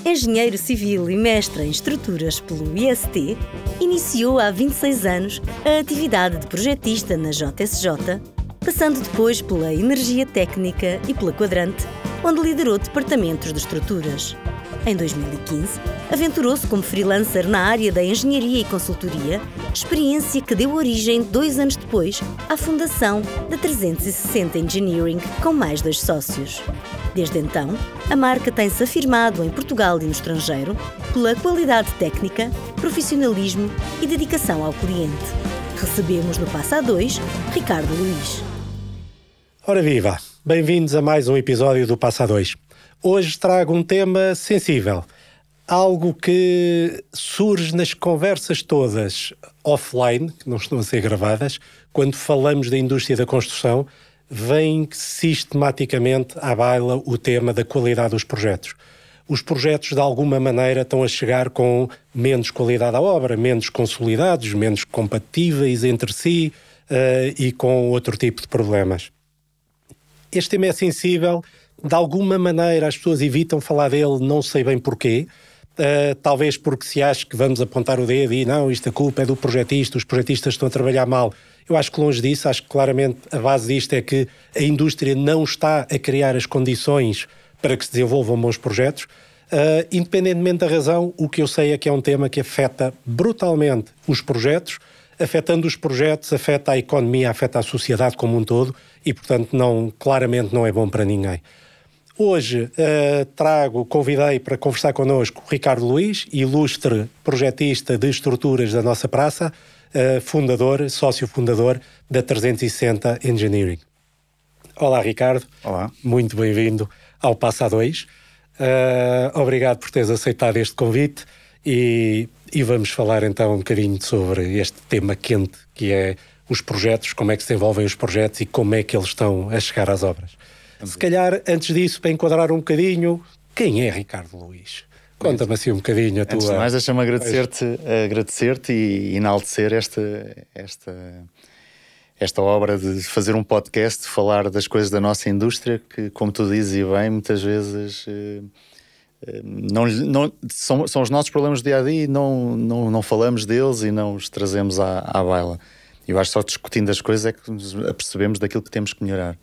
Engenheiro civil e mestre em estruturas pelo IST, iniciou há 26 anos a atividade de projetista na JSJ, passando depois pela Energia Técnica e pela Quadrante, onde liderou departamentos de estruturas. Em 2015, aventurou-se como freelancer na área da engenharia e consultoria, experiência que deu origem, 2 anos depois, à fundação da 360 Engineering, com mais 2 sócios. Desde então, a marca tem-se afirmado em Portugal e no estrangeiro pela qualidade técnica, profissionalismo e dedicação ao cliente. Recebemos no Passa a 2, Ricardo Luís. Ora viva! Bem-vindos a mais um episódio do Passa a 2. Hoje trago um tema sensível, algo que surge nas conversas todas offline, que não estão a ser gravadas, quando falamos da indústria da construção, vem sistematicamente à baila o tema da qualidade dos projetos. Os projetos, de alguma maneira, estão a chegar com menos qualidade à obra, menos consolidados, menos compatíveis entre si e com outro tipo de problemas. Este tema é sensível, de alguma maneira as pessoas evitam falar dele, não sei bem porquê, talvez porque se acha que vamos apontar o dedo e não, isto a culpa é do projetista, os projetistas estão a trabalhar mal. Eu acho que longe disso, acho que claramente a base disto é que a indústria não está a criar as condições para que se desenvolvam bons projetos. Independentemente da razão, o que eu sei é que é um tema que afeta brutalmente os projetos, afetando os projetos, afeta a economia, afeta a sociedade como um todo e, portanto, claramente não é bom para ninguém. Hoje convidei para conversar connosco o Ricardo Luís, ilustre projetista de estruturas da nossa praça, sócio fundador da 360 Engineering. Olá, Ricardo. Olá. Muito bem-vindo ao Passa a 2. Obrigado por teres aceitado este convite e vamos falar então um bocadinho sobre este tema quente que é os projetos, como é que se desenvolvem os projetos e como é que eles estão a chegar às obras. Se calhar, antes disso, para enquadrar um bocadinho, quem é Ricardo Luís? Conta-me assim um bocadinho a tua... Antes de mais, deixa-me agradecer-te e enaltecer esta obra de fazer um podcast, de falar das coisas da nossa indústria, que, como tu dizes e bem, muitas vezes são os nossos problemas do dia-a-dia e não falamos deles e não os trazemos à baila. Eu acho que só discutindo as coisas é que nos apercebemos daquilo que temos que melhorar.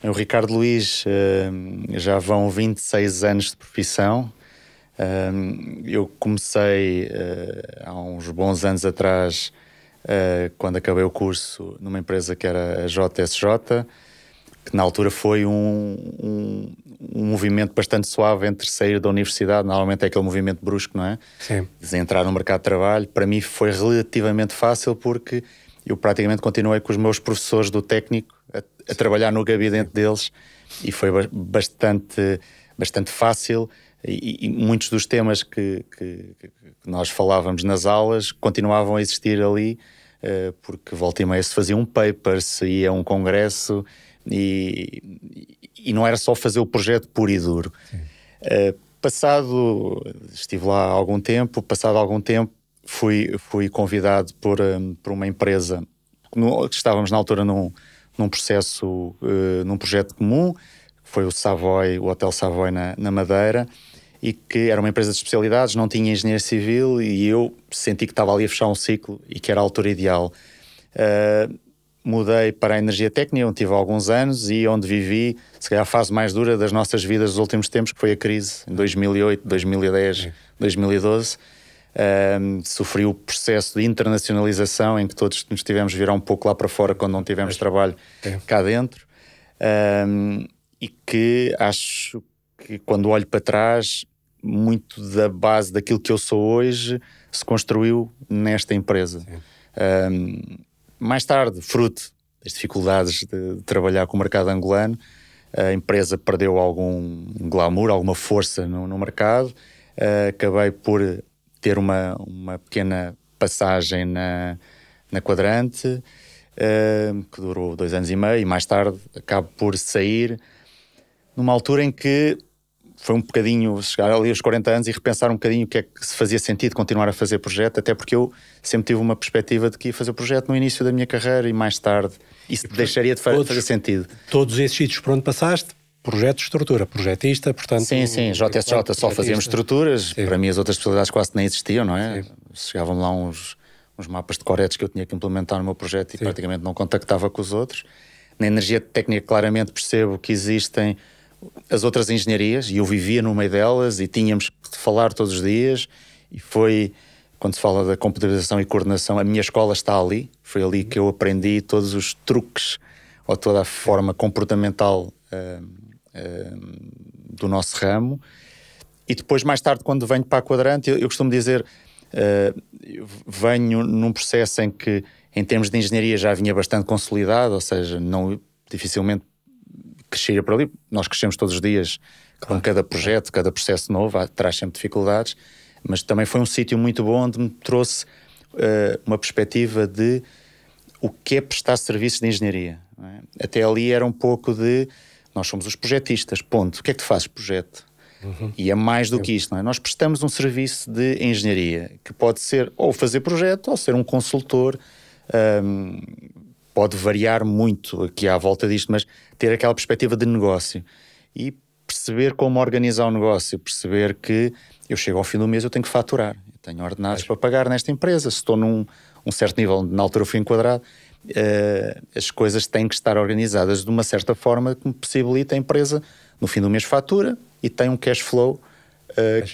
O Ricardo Luís já vão 26 anos de profissão. Eu comecei há uns bons anos atrás, quando acabei o curso, numa empresa que era a JSJ, que na altura foi um movimento bastante suave entre sair da universidade, normalmente é aquele movimento brusco, não é? Sim. De entrar no mercado de trabalho. Para mim foi relativamente fácil porque eu praticamente continuei com os meus professores do técnico a trabalhar no gabinete deles e foi bastante fácil e muitos dos temas que nós falávamos nas aulas continuavam a existir ali porque volta e meia se fazia um paper, se ia a um congresso e não era só fazer o projeto puro e duro. Estive lá há algum tempo, passado algum tempo fui convidado por uma empresa que estávamos na altura num projeto comum, que foi o Hotel Savoy na Madeira, e que era uma empresa de especialidades, não tinha engenheiro civil e eu senti que estava ali a fechar um ciclo e que era a altura ideal. Mudei para a Energia Técnica, onde tive alguns anos e onde vivi, se calhar, a fase mais dura das nossas vidas dos últimos tempos, que foi a crise em 2008, 2010, 2012. Sofri o processo de internacionalização em que todos nos tivemos de virar um pouco lá para fora quando não tivemos trabalho cá dentro, e que acho que quando olho para trás muito da base daquilo que eu sou hoje se construiu nesta empresa. Mais tarde, fruto das dificuldades de trabalhar com o mercado angolano, a empresa perdeu algum glamour, alguma força no mercado. Acabei por ter uma pequena passagem na Quadrante, que durou 2 anos e meio, e mais tarde acabo por sair numa altura em que foi um bocadinho chegar ali aos 40 anos e repensar um bocadinho o que é que se fazia sentido continuar a fazer projeto, até porque eu sempre tive uma perspectiva de que ia fazer projeto no início da minha carreira e mais tarde isso deixaria de fazer sentido. Todos esses sítios por onde passaste projeto de estrutura, projetista, portanto... Sim, JSJ só fazíamos estruturas, sim. Para mim as outras especialidades quase nem existiam, não é? Sim. Chegavam lá uns mapas de coretes que eu tinha que implementar no meu projeto e sim. Praticamente não contactava com os outros. Na energia técnica claramente percebo que existem as outras engenharias e eu vivia no meio delas e tínhamos que falar todos os dias e foi, quando se fala da computabilização e coordenação, a minha escola está ali, foi ali que eu aprendi todos os truques ou toda a forma comportamental do nosso ramo. E depois, mais tarde, quando venho para a Quadrante, eu costumo dizer, venho num processo em que, em termos de engenharia, já vinha bastante consolidado, ou seja, não dificilmente crescia por ali. Nós crescemos todos os dias, claro, com cada projeto, cada processo novo, traz sempre dificuldades, mas também foi um sítio muito bom onde me trouxe uma perspectiva de o que é prestar serviços de engenharia. Não é? Até ali era um pouco de, nós somos os projetistas, ponto. O que é que tu fazes, projeto? E é mais do que isto, não é? Nós prestamos um serviço de engenharia, que pode ser ou fazer projeto, ou ser um consultor, pode variar muito aqui à volta disto, mas ter aquela perspectiva de negócio e perceber como organizar o negócio, perceber que eu chego ao fim do mês, eu tenho que faturar, eu tenho ordenados para pagar nesta empresa, se estou num certo nível, na altura eu fui enquadrado, as coisas têm que estar organizadas de uma certa forma que me possibilita a empresa, no fim do mês fatura e tem um cash flow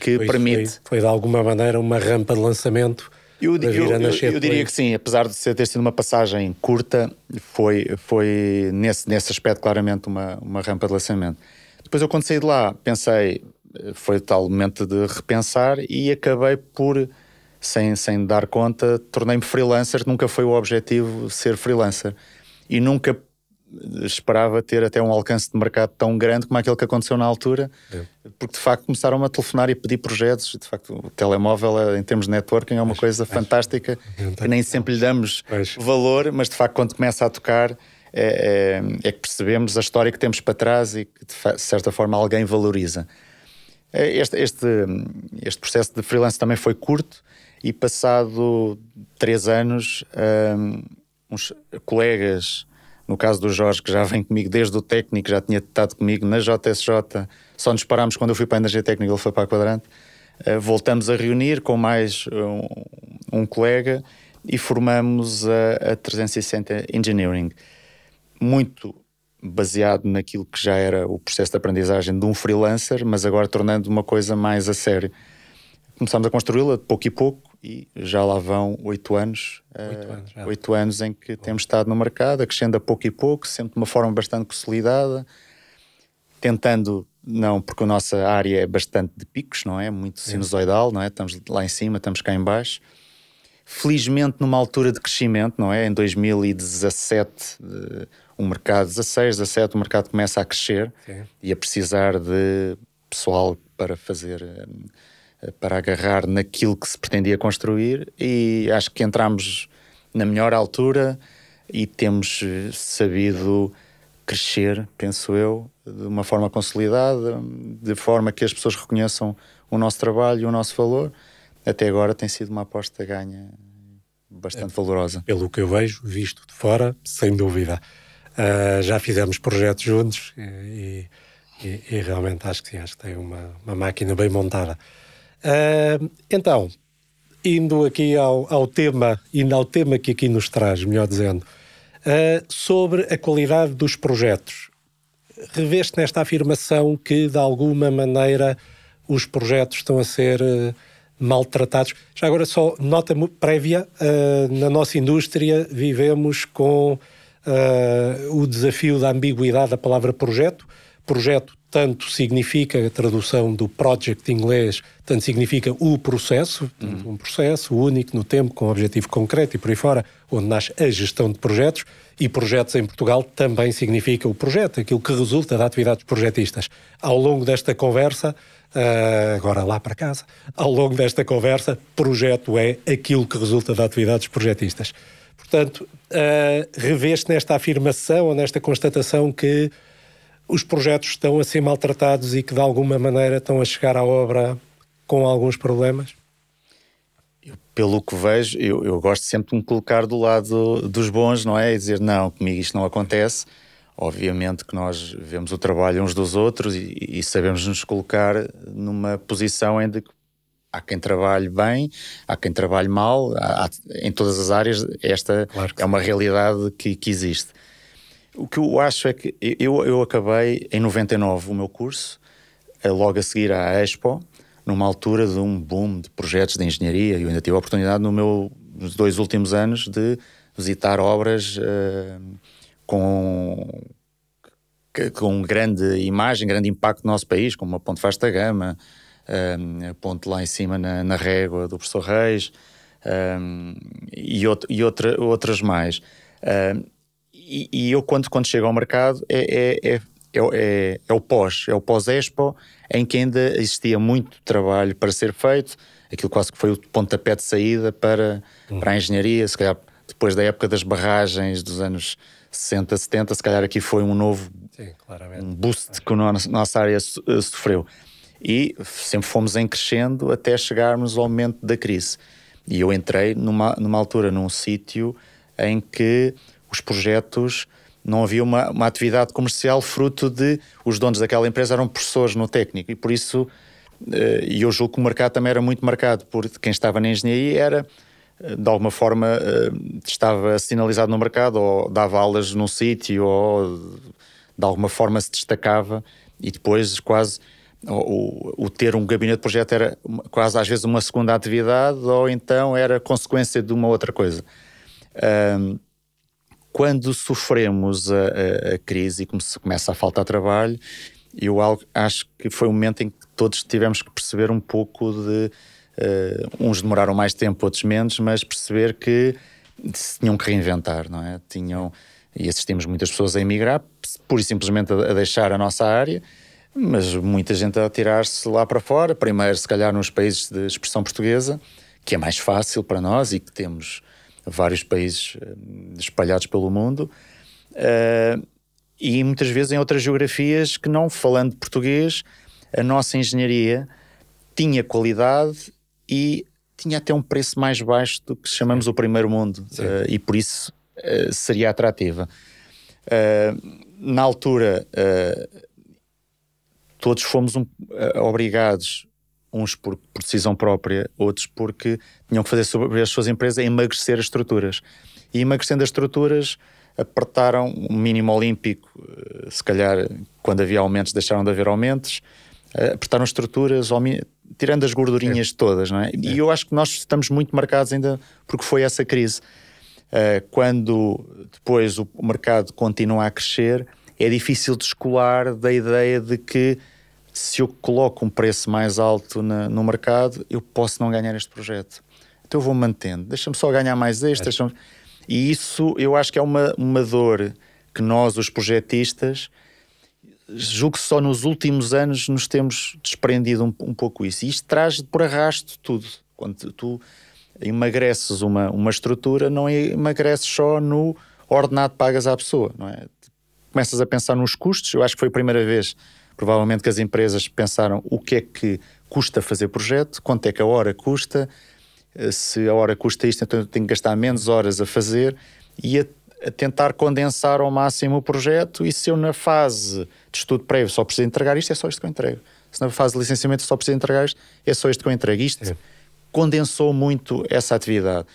que permite... Foi de alguma maneira uma rampa de lançamento. Eu diria que sim, apesar de ter sido uma passagem curta, foi nesse aspecto claramente uma rampa de lançamento. Depois eu, quando saí de lá, pensei, foi o tal momento de repensar e acabei por, sem dar conta, tornei-me freelancer. Nunca foi o objetivo ser freelancer e nunca esperava ter até um alcance de mercado tão grande como aquele que aconteceu na altura, porque de facto começaram a telefonar e a pedir projetos. De facto o telemóvel, em termos de networking, é uma coisa fantástica, que nem sempre lhe damos valor, mas de facto quando começa a tocar é que percebemos a história que temos para trás e que de certa forma alguém valoriza. Este processo de freelance também foi curto e passado 3 anos uns colegas, no caso do Jorge, que já vem comigo desde o técnico, já tinha estado comigo na JSJ, só nos parámos quando eu fui para a energia técnica, ele foi para a Quadrante, voltamos a reunir com mais um colega e formamos a 360 Engineering, muito baseado naquilo que já era o processo de aprendizagem de um freelancer, mas agora tornando uma coisa mais a sério. Começámos a construí-la de pouco e pouco e já lá vão 8 anos. 8 anos em que temos estado no mercado, crescendo a pouco e pouco, sempre de uma forma bastante consolidada, tentando, não, porque a nossa área é bastante de picos, não é? Muito sinusoidal, não é? Estamos lá em cima, estamos cá em baixo. Felizmente numa altura de crescimento, não é? Em 2017, o mercado, 16, 17, o mercado começa a crescer e a precisar de pessoal para fazer... para agarrar naquilo que se pretendia construir e acho que entramos na melhor altura e temos sabido crescer, penso eu, de uma forma consolidada, de forma que as pessoas reconheçam o nosso trabalho e o nosso valor. Até agora tem sido uma aposta ganha bastante valorosa. Pelo que eu vejo, visto de fora, sem dúvida. Já fizemos projetos juntos e realmente acho que sim, acho que tem uma máquina bem montada. Então, indo aqui ao tema que aqui nos traz, melhor dizendo, sobre a qualidade dos projetos. Reveste nesta afirmação que, de alguma maneira, os projetos estão a ser maltratados. Já agora, só nota prévia, na nossa indústria vivemos com o desafio da ambiguidade da palavra projeto. Projeto tanto significa, a tradução do project em inglês, tanto significa o processo, um processo único no tempo, com objetivo concreto e por aí fora, onde nasce a gestão de projetos, e projetos em Portugal também significa o projeto, aquilo que resulta de atividades projetistas. Ao longo desta conversa, agora lá para casa, ao longo desta conversa, projeto é aquilo que resulta de atividades projetistas. Portanto, reveste nesta afirmação ou nesta constatação que os projetos estão a ser maltratados e que de alguma maneira estão a chegar à obra com alguns problemas? Pelo que vejo, eu gosto sempre de me colocar do lado dos bons, não é? E dizer, não, comigo isto não acontece. Obviamente que nós vemos o trabalho uns dos outros e sabemos nos colocar numa posição em que há quem trabalhe bem, há quem trabalhe mal, em todas as áreas esta é uma realidade que existe. O que eu acho é que eu acabei em 99 o meu curso, logo a seguir à Expo, numa altura de um boom de projetos de engenharia. Eu ainda tive a oportunidade nos 2 últimos anos de visitar obras com grande imagem, grande impacto no nosso país, como a Ponte Vasta Gama, a ponte lá em cima na Régua do Professor Reis, e outras mais. E eu quando chego ao mercado é o pós-Expo, em que ainda existia muito trabalho para ser feito, aquilo quase que foi o pontapé de saída para a engenharia, se calhar depois da época das barragens dos anos 60, 70, se calhar aqui foi um novo um boost que a nossa área sofreu. E sempre fomos em crescendo até chegarmos ao momento da crise. E eu entrei numa altura, num sítio em que os projetos, não havia uma atividade comercial fruto de os donos daquela empresa eram professores no técnico, e por isso eu julgo que o mercado também era muito marcado por quem estava na engenharia, era de alguma forma estava sinalizado no mercado, ou dava aulas num sítio, ou de alguma forma se destacava, e depois quase o ter um gabinete de projeto era quase às vezes uma segunda atividade, ou então era consequência de uma outra coisa. Quando sofremos a crise e começa a faltar trabalho, eu acho que foi um momento em que todos tivemos que perceber um pouco de... uns demoraram mais tempo, outros menos, mas perceber que se tinham que reinventar, não é? E assistimos muitas pessoas a emigrar, pura e simplesmente a deixar a nossa área, mas muita gente a tirar-se lá para fora, primeiro se calhar nos países de expressão portuguesa, que é mais fácil para nós e que temos vários países espalhados pelo mundo, e muitas vezes em outras geografias que, não falando português, a nossa engenharia tinha qualidade e tinha até um preço mais baixo do que chamamos o primeiro mundo, e por isso seria atrativa. Na altura todos fomos obrigados, uns por decisão própria, outros porque tinham que fazer sobre as suas empresas, a emagrecer as estruturas. E emagrecendo as estruturas, apertaram o mínimo olímpico, se calhar quando havia aumentos deixaram de haver aumentos, apertaram estruturas, tirando as gordurinhas todas, não é? E eu acho que nós estamos muito marcados ainda porque foi essa crise. Quando depois o mercado continua a crescer, é difícil descolar da ideia de que se eu coloco um preço mais alto no mercado, eu posso não ganhar este projeto. Então eu vou mantendo. Deixa-me só ganhar mais este. E isso eu acho que é uma dor que nós, os projetistas, julgo que só nos últimos anos nos temos desprendido um pouco isso. E isto traz por arrasto tudo. Quando tu emagreces uma estrutura, não emagreces só no ordenado que pagas à pessoa, não é? Começas a pensar nos custos. Eu acho que foi a primeira vez, provavelmente, que as empresas pensaram o que é que custa fazer projeto, quanto é que a hora custa, se a hora custa isto, então eu tenho que gastar menos horas a fazer, e a tentar condensar ao máximo o projeto. E se eu na fase de estudo prévio só preciso entregar isto, é só isto que eu entrego. Se na fase de licenciamento só preciso entregar isto, é só isto que eu entrego. Isto condensou muito essa atividade.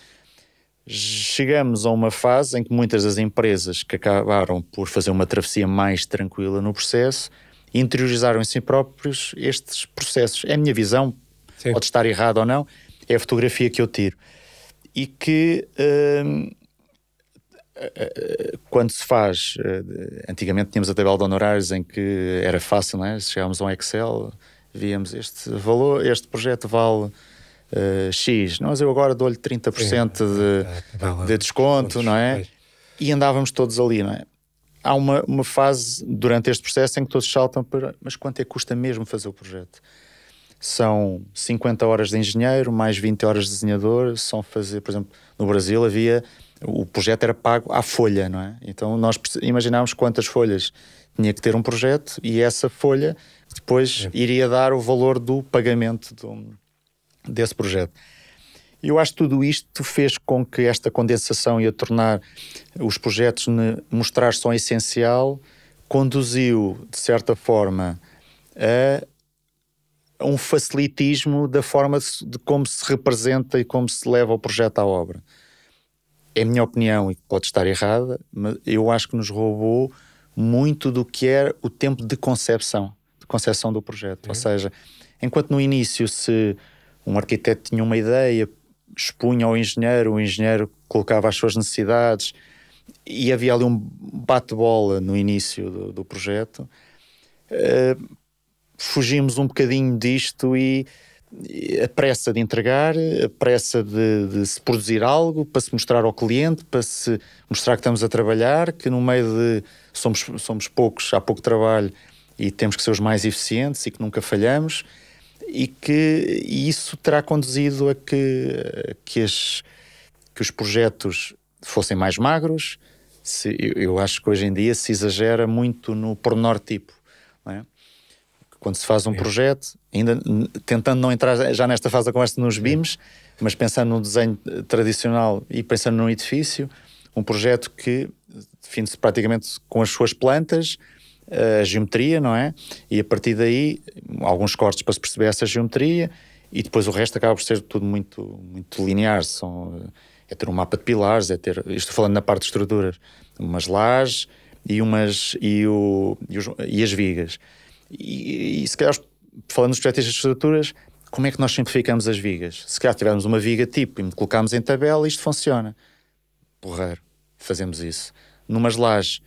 Chegamos a uma fase em que muitas das empresas que acabaram por fazer uma travessia mais tranquila no processo interiorizaram em si próprios estes processos. É a minha visão, pode estar errado ou não, é a fotografia que eu tiro. E que quando se faz, antigamente tínhamos a tabela de honorários em que era fácil, não é? Chegávamos a um Excel, víamos este valor, este projeto vale X, mas eu agora dou-lhe 30% de desconto, não é? E andávamos todos ali, não é? Há uma fase durante este processo em que todos saltam para, mas quanto é que custa mesmo fazer o projeto? São 50 horas de engenheiro, mais 20 horas de desenhador, são fazer, por exemplo, no Brasil o projeto era pago à folha, não é? Então nós imaginámos quantas folhas tinha que ter um projeto, e essa folha depois iria dar o valor do pagamento desse projeto. E eu acho que tudo isto fez com que esta condensação ia tornar os projetos mostrar só o essencial, conduziu, de certa forma, a um facilitismo da forma de como se representa e como se leva o projeto à obra. É a minha opinião, e pode estar errada, mas eu acho que nos roubou muito do que era o tempo de concepção do projeto. Ou seja, enquanto no início, se um arquiteto tinha uma ideia, expunha ao engenheiro, o engenheiro colocava as suas necessidades e havia ali um bate-bola no início do projeto, fugimos um bocadinho disto e a pressa de entregar, a pressa de se produzir algo para se mostrar ao cliente, para se mostrar que estamos a trabalhar, que no meio de somos poucos, há pouco trabalho e temos que ser os mais eficientes e que nunca falhamos, e isso terá conduzido a que os projetos fossem mais magros. Eu acho que hoje em dia se exagera muito no pormenor tipo, não é? Quando se faz um projeto, ainda tentando não entrar já nesta fase da conversa nos BIMs, mas pensando no desenho tradicional e pensando num edifício, um projeto que define-se praticamente com as suas plantas, a geometria, não é? E a partir daí, alguns cortes para se perceber essa geometria, e depois o resto acaba por ser tudo muito, muito linear. É ter um mapa de pilares, estou falando na parte de estruturas, umas lajes e as vigas. E se calhar, falando dos projetos de estruturas, como é que nós simplificamos as vigas? Se calhar tivermos uma viga tipo e colocamos em tabela, isto funciona. Porreiro, fazemos isso. Numas lajes,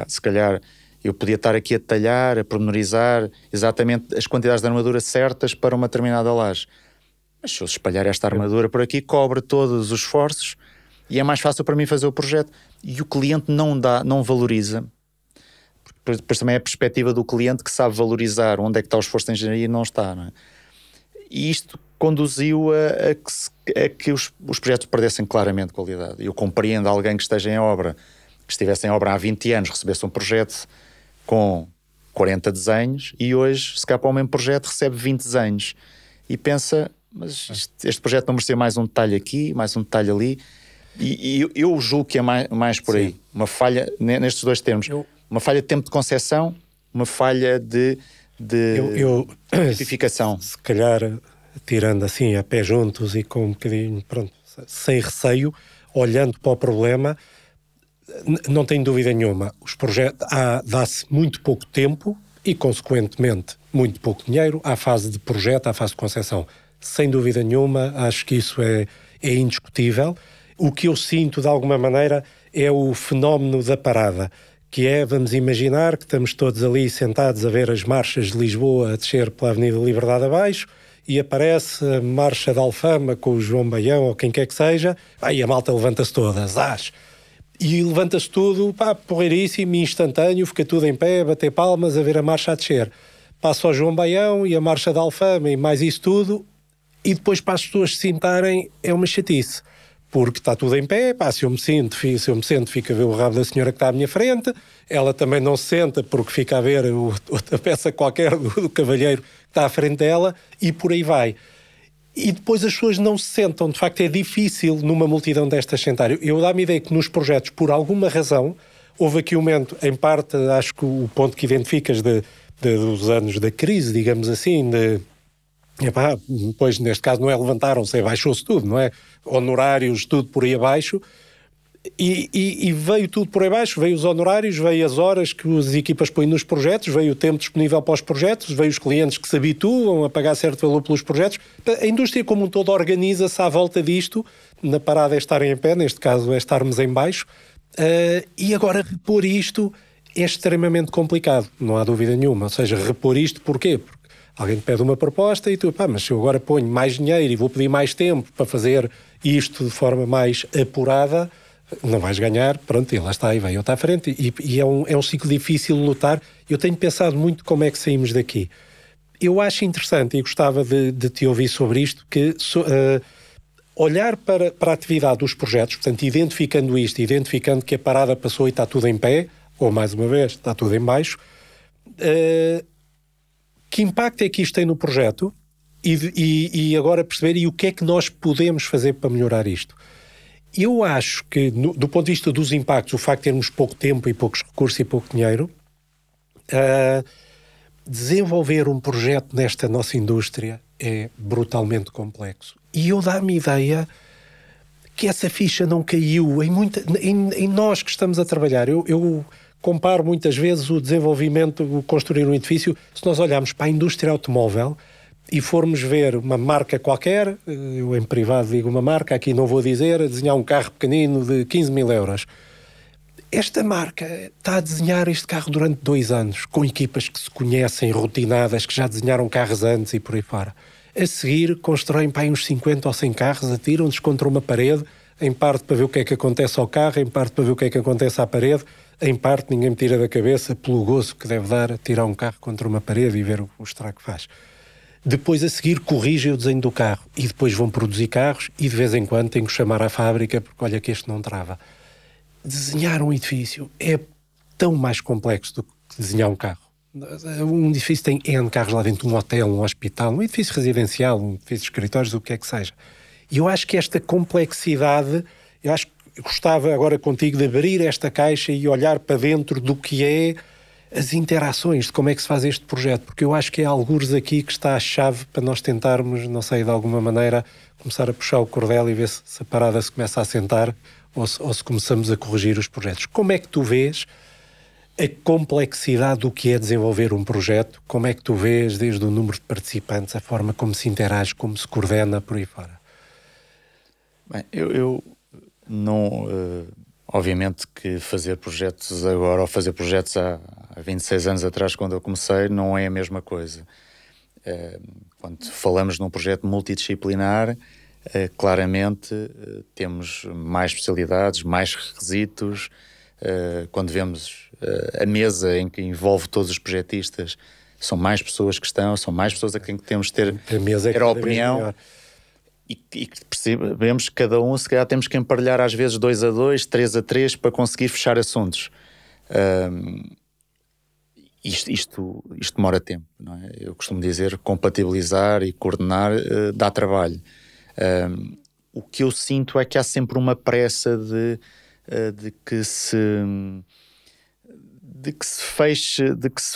se calhar eu podia estar aqui a detalhar, a pormenorizar exatamente as quantidades de armadura certas para uma determinada laje. Mas se eu espalhar esta armadura por aqui, cobre todos os esforços e é mais fácil para mim fazer o projeto. E o cliente não valoriza. Depois também é a perspectiva do cliente que sabe valorizar onde é que está o esforço de engenharia e não está, não é? E isto conduziu a que os projetos perdessem claramente qualidade. Eu compreendo alguém que esteja em obra, que estivesse em obra há 20 anos, recebesse um projeto com 40 desenhos e hoje, se calhar para o mesmo projeto, recebe 20 desenhos e pensa, mas este projeto não merecia mais um detalhe aqui, mais um detalhe ali, e eu julgo que é mais por aí. Uma falha, nestes dois termos, uma falha de tempo de concepção, uma falha de tipificação. Se calhar, tirando assim a pé juntos e com um bocadinho, sem receio, olhando para o problema, não tenho dúvida nenhuma, os projetos dá-se muito pouco tempo e, consequentemente, muito pouco dinheiro à fase de projeto, à fase de concepção. Sem dúvida nenhuma, acho que isso é indiscutível. O que eu sinto, de alguma maneira, é o fenómeno da parada, que é, vamos imaginar que estamos todos ali sentados a ver as marchas de Lisboa a descer pela Avenida Liberdade abaixo e aparece a marcha de Alfama com o João Baião ou quem quer que seja, e a malta levanta-se todas, e levanta-se tudo, porreiríssimo, instantâneo, fica tudo em pé, a bater palmas, a ver a marcha a descer. Passa ao João Baião e a marcha de Alfama e mais isso tudo, e depois para as pessoas se sentarem é uma chatice. Porque está tudo em pé, se eu me sento, fica a ver o rabo da senhora que está à minha frente, ela também não se senta porque fica a ver outra peça qualquer do cavalheiro que está à frente dela, e por aí vai. E depois as pessoas não se sentam, de facto é difícil numa multidão destas sentar. Eu dá-me a ideia que nos projetos, por alguma razão, houve aqui um momento, em parte, acho que o ponto que identificas dos anos da crise, digamos assim, depois neste caso não é levantaram-se, baixou-se tudo, não é? Honorários, tudo por aí abaixo, e veio tudo por aí abaixo, veio os honorários, veio as horas que as equipas põem nos projetos, veio o tempo disponível para os projetos, veio os clientes que se habituam a pagar certo valor pelos projetos. A indústria como um todo organiza-se à volta disto, na parada é estarem em pé, neste caso é estarmos em baixo, e agora repor isto é extremamente complicado, não há dúvida nenhuma. Ou seja, repor isto porquê? Porque alguém te pede uma proposta e tu, mas se eu agora ponho mais dinheiro e vou pedir mais tempo para fazer isto de forma mais apurada, não vais ganhar, pronto, e lá está, e vem outra à frente, e é um ciclo difícil de lutar. Eu tenho pensado muito como é que saímos daqui. Eu acho interessante, e gostava de te ouvir sobre isto, que olhar para a atividade dos projetos, portanto, identificando que a parada passou e está tudo em pé, ou mais uma vez, está tudo em baixo, que impacto é que isto tem no projeto e agora perceber o que é que nós podemos fazer para melhorar isto. Eu acho que, do ponto de vista dos impactos, o facto de termos pouco tempo e poucos recursos e pouco dinheiro, Desenvolver um projeto nesta nossa indústria é brutalmente complexo. E eu dá-me ideia que essa ficha não caiu em nós que estamos a trabalhar. Eu comparo muitas vezes o desenvolvimento, o construir um edifício, se nós olharmos para a indústria automóvel e formos ver uma marca qualquer, eu em privado digo uma marca, aqui não vou dizer, a desenhar um carro pequenino de 15 mil euros. Esta marca está a desenhar este carro durante 2 anos, com equipas que se conhecem, rotinadas, que já desenharam carros antes e por aí fora. A seguir, constroem para aí uns 50 ou 100 carros, atiram-nos contra uma parede, em parte para ver o que é que acontece ao carro, em parte para ver o que é que acontece à parede, em parte ninguém me tira da cabeça pelo gozo que deve dar tirar um carro contra uma parede e ver o estrago que faz. Depois, a seguir, corrigem o desenho do carro e depois vão produzir carros e de vez em quando têm que chamar à fábrica porque olha que este não trava. Desenhar um edifício é tão mais complexo do que desenhar um carro. Um edifício tem N carros lá dentro, um hotel, um hospital, um edifício residencial, um edifício de escritórios, o que é que seja. E eu acho que esta complexidade, eu acho que gostava agora contigo de abrir esta caixa e olhar para dentro do que é as interações, de como é que se faz este projeto, porque eu acho que é algures aqui que está a chave para nós tentarmos, não sei, de alguma maneira, começar a puxar o cordel e ver se a parada se começa a assentar ou se começamos a corrigir os projetos. Como é que tu vês a complexidade do que é desenvolver um projeto? Como é que tu vês desde o número de participantes, a forma como se interage, como se coordena, por aí fora? Bem, eu não... obviamente que fazer projetos agora ou fazer projetos há 26 anos atrás, quando eu comecei, não é a mesma coisa. Quando falamos num projeto multidisciplinar, claramente temos mais especialidades, mais requisitos. Quando vemos a mesa em que envolve todos os projetistas, são mais pessoas que estão, são mais pessoas a quem temos de ter a opinião. E percebemos que cada um, se calhar, temos que emparelhar às vezes 2 a 2, 3 a 3 para conseguir fechar assuntos. Isto demora tempo, não é? Eu costumo dizer, compatibilizar e coordenar dá trabalho. O que eu sinto é que há sempre uma pressa de que se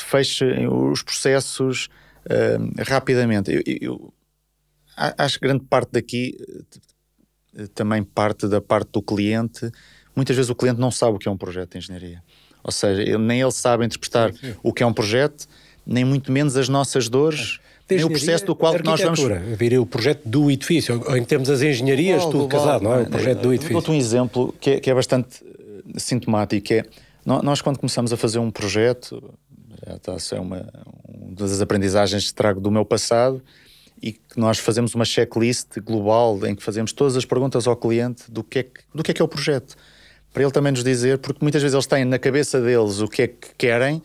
fechem os processos rapidamente. Eu acho que grande parte daqui também parte da parte do cliente. Muitas vezes o cliente não sabe o que é um projeto de engenharia. Ou seja, nem ele sabe interpretar o que é um projeto, nem muito menos as nossas dores, nem o processo do qual nós vamos... Eu diria o projeto do edifício, ou em termos das engenharias, tudo casado, não é? O projeto do edifício. Dou-te um exemplo que é bastante sintomático, que é, nós quando começamos a fazer um projeto, já está a ser uma das aprendizagens que trago do meu passado, e que nós fazemos uma checklist global em que fazemos todas as perguntas ao cliente do que é o projeto. Para ele também nos dizer, porque muitas vezes eles têm na cabeça deles o que é que querem,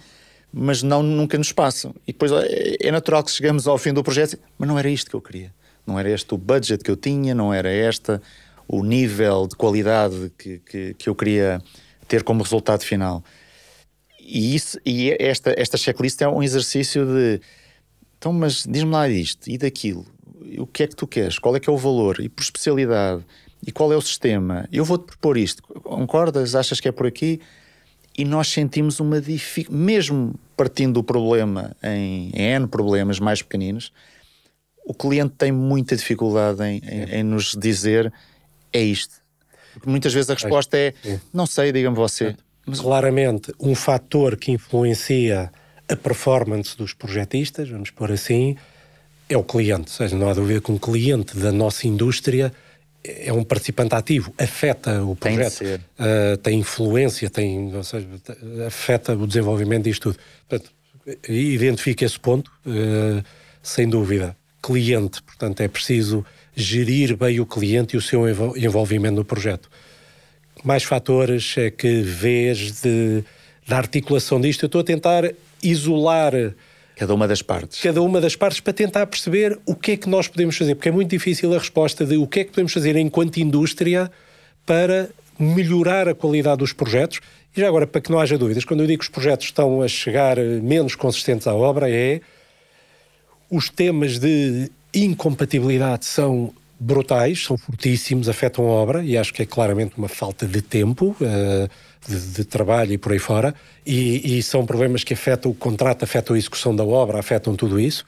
mas nunca nos passam. E depois é natural que chegamos ao fim do projeto, mas não era isto que eu queria. Não era este o budget que eu tinha, não era este o nível de qualidade que eu queria ter como resultado final. E esta checklist é um exercício de... Então, mas diz-me lá isto e daquilo. O que é que tu queres? Qual é que é o valor? E por especialidade? E qual é o sistema? Eu vou-te propor isto. Concordas? Achas que é por aqui? E nós sentimos uma dificuldade, mesmo partindo do problema em N problemas mais pequeninos, o cliente tem muita dificuldade em nos dizer é isto. Porque muitas vezes a resposta é não sei, diga-me você. Mas... Claramente, um fator que influencia a performance dos projetistas, vamos pôr assim, é o cliente. Ou seja, não há dúvida que um cliente da nossa indústria é um participante ativo, afeta o projeto, tem influência, ou seja, afeta o desenvolvimento disto tudo. Portanto, identifica esse ponto, sem dúvida. Cliente, portanto, é preciso gerir bem o cliente e o seu envolvimento no projeto. Mais fatores é que vês da articulação disto? Eu estou a tentar isolar cada uma das partes para tentar perceber o que é que nós podemos fazer, porque é muito difícil a resposta de o que é que podemos fazer enquanto indústria para melhorar a qualidade dos projetos. E já agora, para que não haja dúvidas, quando eu digo que os projetos estão a chegar menos consistentes à obra, os temas de incompatibilidade são brutais, são fortíssimos, afetam a obra, e acho que é claramente uma falta de tempo, de trabalho e por aí fora, e são problemas que afetam o contrato, afetam a execução da obra, afetam tudo isso.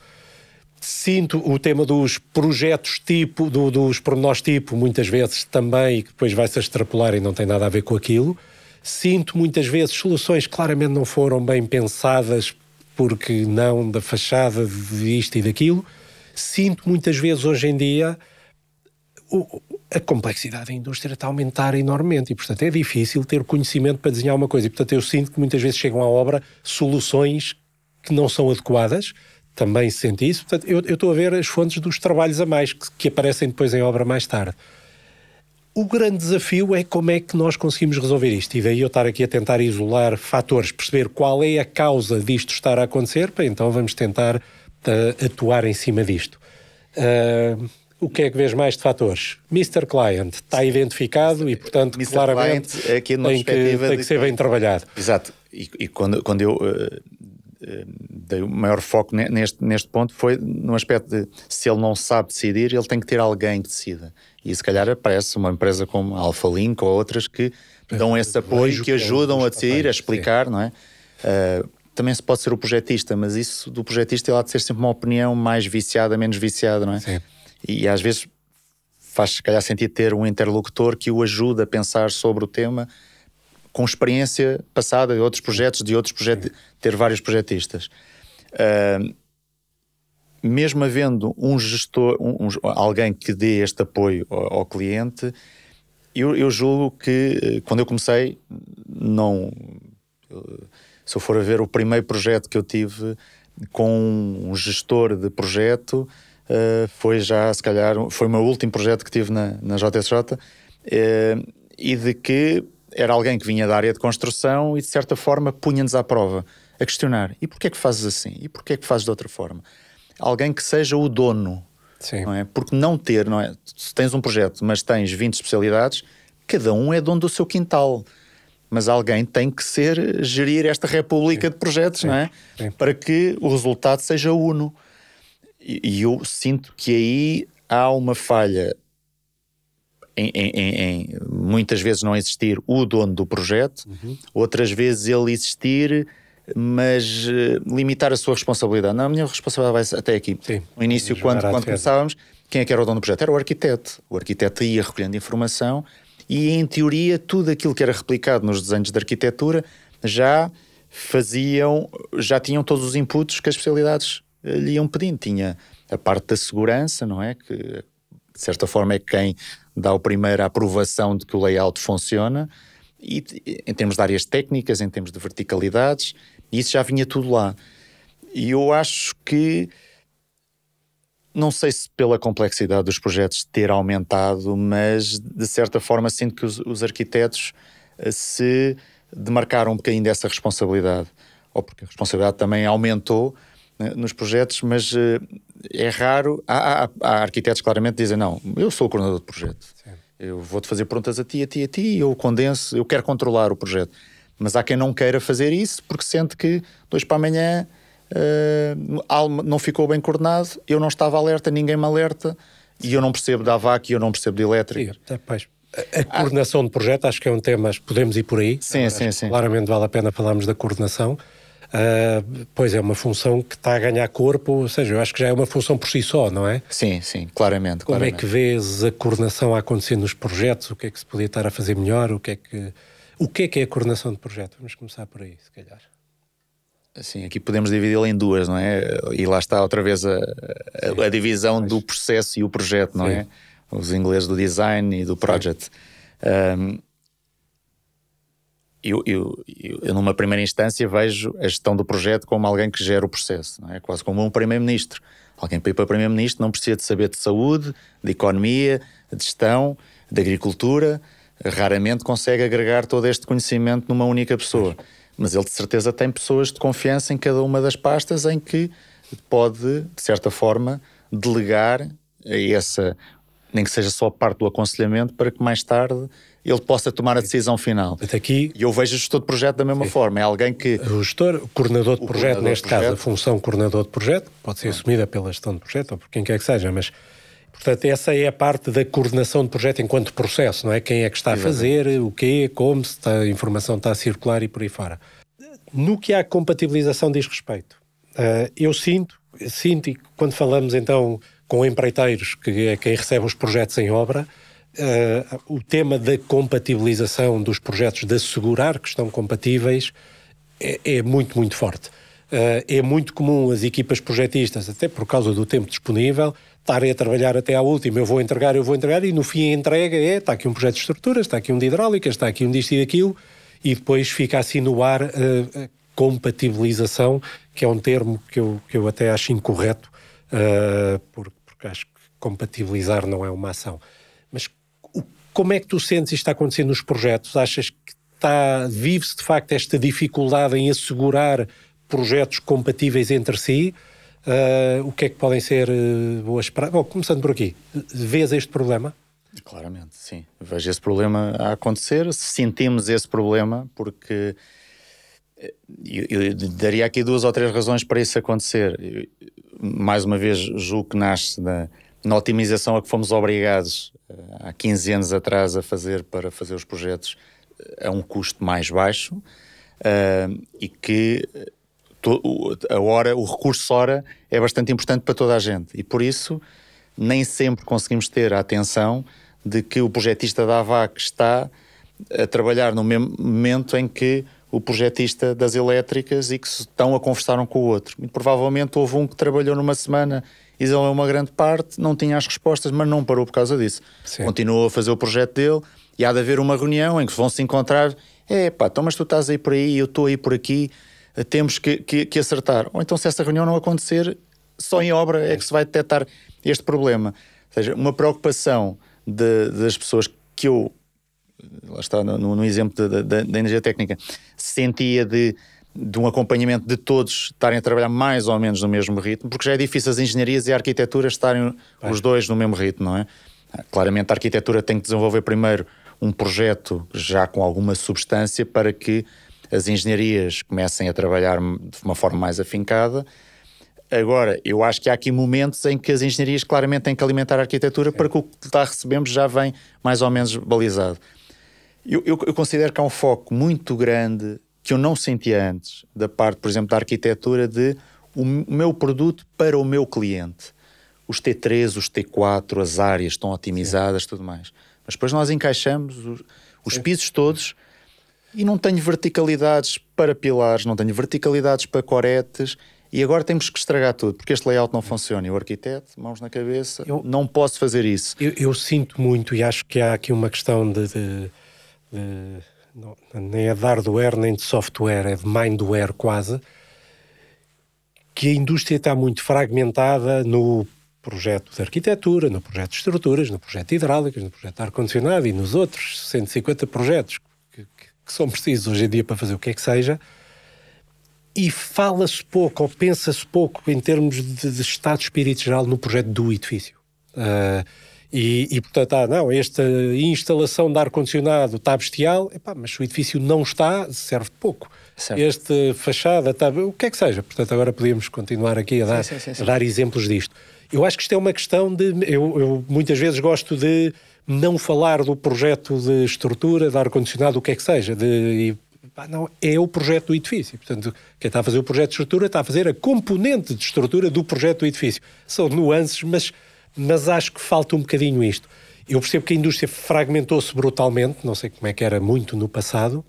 Sinto o tema dos projetos tipo, dos pormenores tipo, muitas vezes também, que depois vai-se extrapolar e não tem nada a ver com aquilo. Sinto muitas vezes soluções que claramente não foram bem pensadas, porque não da fachada, de isto e daquilo. Sinto muitas vezes hoje em dia a complexidade da indústria está a aumentar enormemente e, portanto, é difícil ter conhecimento para desenhar uma coisa. E, portanto, eu sinto que muitas vezes chegam à obra soluções que não são adequadas. Também senti isso. Portanto, eu estou a ver as fontes dos trabalhos a mais que aparecem depois em obra mais tarde. O grande desafio é como é que nós conseguimos resolver isto. E daí eu estar aqui a tentar isolar fatores, perceber qual é a causa disto estar a acontecer, para então vamos tentar atuar em cima disto. O que é que vês mais de fatores? Mr. Client está identificado e, portanto, Mr. claramente Client, aqui tem que ser bem trabalhado. Exato. E quando eu dei o maior foco neste ponto foi no aspecto de, se ele não sabe decidir, ele tem que ter alguém que decida. E se calhar aparece uma empresa como a AlphaLink ou outras que dão esse apoio, que ajudam a decidir, a explicar, sim. Não é? Também se pode ser o projetista, mas isso do projetista ele há de ser sempre uma opinião mais viciada, menos viciada, não é? Sim. E às vezes faz se calhar sentido ter um interlocutor que o ajuda a pensar sobre o tema com experiência passada de outros projetos, ter vários projetistas. Mesmo havendo um gestor, alguém que dê este apoio ao cliente, eu julgo que quando eu comecei, se eu for a ver o primeiro projeto que eu tive com um gestor de projeto, foi já, se calhar, foi o meu último projeto que tive na JSJ, e de que era alguém que vinha da área de construção e de certa forma punha-nos à prova, a questionar, e porquê é que fazes assim? E porquê é que fazes de outra forma? Alguém que seja o dono, sim. Não é? Porque não é? Se tens um projeto, mas tens 20 especialidades, cada um é dono do seu quintal. Mas alguém tem que gerir esta república, sim. De projetos, sim. Não é? Sim. Para que o resultado seja uno. E eu sinto que aí há uma falha em muitas vezes não existir o dono do projeto, outras vezes ele existir, mas limitar a sua responsabilidade. Não, a minha responsabilidade vai até aqui. Sim. No início, quando começávamos, quem é que era o dono do projeto? Era o arquiteto. O arquiteto ia recolhendo informação e, em teoria, tudo aquilo que era replicado nos desenhos de arquitetura já tinham todos os inputs que as especialidades lhe iam pedindo. Tinha a parte da segurança, não é? Que, de certa forma, é quem dá a primeira aprovação de que o layout funciona, e em termos de áreas técnicas, em termos de verticalidades, e isso já vinha tudo lá. E eu acho que, não sei se pela complexidade dos projetos ter aumentado, mas de certa forma sinto que os arquitetos se demarcaram um bocadinho dessa responsabilidade, ou porque a responsabilidade também aumentou nos projetos, mas é raro. Há arquitetos claramente que dizem, não, eu sou o coordenador de projeto. Sim. Eu vou-te fazer perguntas a ti, eu condenso, eu quero controlar o projeto. Mas há quem não queira fazer isso porque sente que 2 para amanhã algo não ficou bem coordenado, eu não estava alerta, ninguém me alerta, e eu não percebo de AVAC e eu não percebo de elétrica. A coordenação de projeto acho que é um tema, podemos ir por aí. Sim. Claramente vale a pena falarmos da coordenação. Pois é uma função que está a ganhar corpo, ou seja, eu acho que já é uma função por si só, não é? Sim, claramente. Como é que vês a coordenação a acontecer nos projetos? O que é que se podia estar a fazer melhor? O que é a coordenação de projeto? Vamos começar por aí, se calhar. Assim, aqui podemos dividi-la em duas, não é? E lá está outra vez a divisão do processo e o projeto, não é? Os ingleses do design e do project. Eu numa primeira instância vejo a gestão do projeto como alguém que gera o processo, não é? Quase como um primeiro-ministro. Alguém para ir para primeiro-ministro não precisa de saber de saúde, de economia, de gestão, de agricultura, raramente consegue agregar todo este conhecimento numa única pessoa. Mas ele de certeza tem pessoas de confiança em cada uma das pastas em que pode, de certa forma, delegar essa, nem que seja só parte do aconselhamento, para que mais tarde ele possa tomar a decisão final. Aqui, e eu vejo o gestor de projeto da mesma forma. É alguém que... O gestor, o coordenador de projeto, neste caso, a função coordenador de projeto, pode ser assumida pela gestão de projeto ou por quem quer que seja, mas, Portanto, essa é a parte da coordenação de projeto enquanto processo, não é? Quem é que está a fazer, o quê, como, se a informação está a circular e por aí fora. No que a compatibilização diz respeito, eu sinto, e quando falamos então com empreiteiros, que é quem recebe os projetos em obra, o tema da compatibilização dos projetos, de assegurar que estão compatíveis, é muito, muito forte. É muito comum as equipas projetistas, até por causa do tempo disponível, estarem a trabalhar até à última, eu vou entregar, e no fim a entrega está aqui um projeto de estruturas, está aqui um de hidráulicas, está aqui um disto e daquilo, e depois fica assim no ar a compatibilização, que é um termo que eu até acho incorreto, porque acho que compatibilizar não é uma ação. Mas como é que tu sentes isto está acontecendo nos projetos? Achas que vive-se de facto esta dificuldade em assegurar projetos compatíveis entre si? O que é que podem ser boas práticas? Bom, começando por aqui, vês este problema? Claramente, sim. Vejo esse problema a acontecer, sentimos esse problema, porque eu daria aqui 2 ou 3 razões para isso acontecer. Mais uma vez, julgo que nasce na otimização a que fomos obrigados há 15 anos atrás a fazer para fazer os projetos a um custo mais baixo, e que o recurso hora é bastante importante para toda a gente, e por isso nem sempre conseguimos ter a atenção de que o projetista da AVAC está a trabalhar no mesmo momento em que o projetista das elétricas e que estão a conversar um com o outro. Muito provavelmente houve um que trabalhou numa semana e isolou uma grande parte, não tinha as respostas, mas não parou por causa disso. Sim. Continuou a fazer o projeto dele e há de haver uma reunião em que vão se encontrar. Então mas tu estás aí por aí, eu estou aí por aqui, temos que acertar. Ou então, se essa reunião não acontecer, só em obra é que se vai detectar este problema. Ou seja, uma preocupação das pessoas que eu, lá está no exemplo da energia técnica, sentia de um acompanhamento de todos estarem a trabalhar mais ou menos no mesmo ritmo, porque já é difícil as engenharias e a arquitetura estarem os dois no mesmo ritmo, não é? Claramente a arquitetura tem que desenvolver primeiro um projeto já com alguma substância para que as engenharias comecem a trabalhar de uma forma mais afincada. Agora, eu acho que há aqui momentos em que as engenharias claramente têm que alimentar a arquitetura para que o que recebemos já vem mais ou menos balizado. Eu considero que há um foco muito grande que eu não sentia antes, da parte, por exemplo, da arquitetura, de o meu produto para o meu cliente. Os T3, os T4, as áreas estão otimizadas, tudo mais. Mas depois nós encaixamos os pisos todos e não tenho verticalidades para pilares, não tenho verticalidades para coretes, e agora temos que estragar tudo, porque este layout não funciona. E o arquiteto, mãos na cabeça, não posso fazer isso. Eu sinto muito, e acho que há aqui uma questão não, nem é de hardware nem de software, é de mindware quase, que a indústria está muito fragmentada no projeto de arquitetura, no projeto de estruturas, no projeto de hidráulicas, no projeto de ar-condicionado e nos outros 150 projetos que são precisos hoje em dia para fazer o que é que seja, e fala-se pouco ou pensa-se pouco em termos de estado de espírito geral no projeto do edifício. E portanto, esta instalação de ar-condicionado está bestial, mas se o edifício não está, serve de pouco. Certo. Esta fachada está... O que é que seja. Portanto, agora podíamos continuar aqui a dar exemplos disto. Eu acho que isto é uma questão de... Eu muitas vezes gosto de não falar do projeto de estrutura, de ar-condicionado, o que é que seja. Não, é o projeto do edifício. Portanto, quem está a fazer o projeto de estrutura está a fazer a componente de estrutura do projeto do edifício. São nuances, mas acho que falta um bocadinho isto. Eu percebo que a indústria fragmentou-se brutalmente, não sei como é que era muito no passado.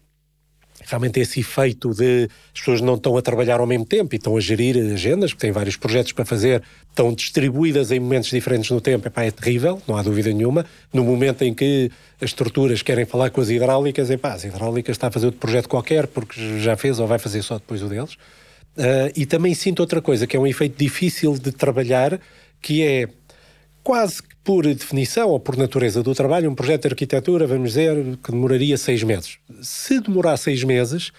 Realmente esse efeito de as pessoas não estão a trabalhar ao mesmo tempo e estão a gerir agendas, porque têm vários projetos para fazer, estão distribuídas em momentos diferentes no tempo, é terrível, não há dúvida nenhuma. No momento em que as estruturas querem falar com as hidráulicas, as hidráulicas está a fazer outro projeto qualquer, porque já fez ou vai fazer só depois o deles. E também sinto outra coisa, que é um efeito difícil de trabalhar, que é quase que por definição ou por natureza do trabalho, um projeto de arquitetura, vamos dizer, que demoraria 6 meses. Se demorar 6 meses,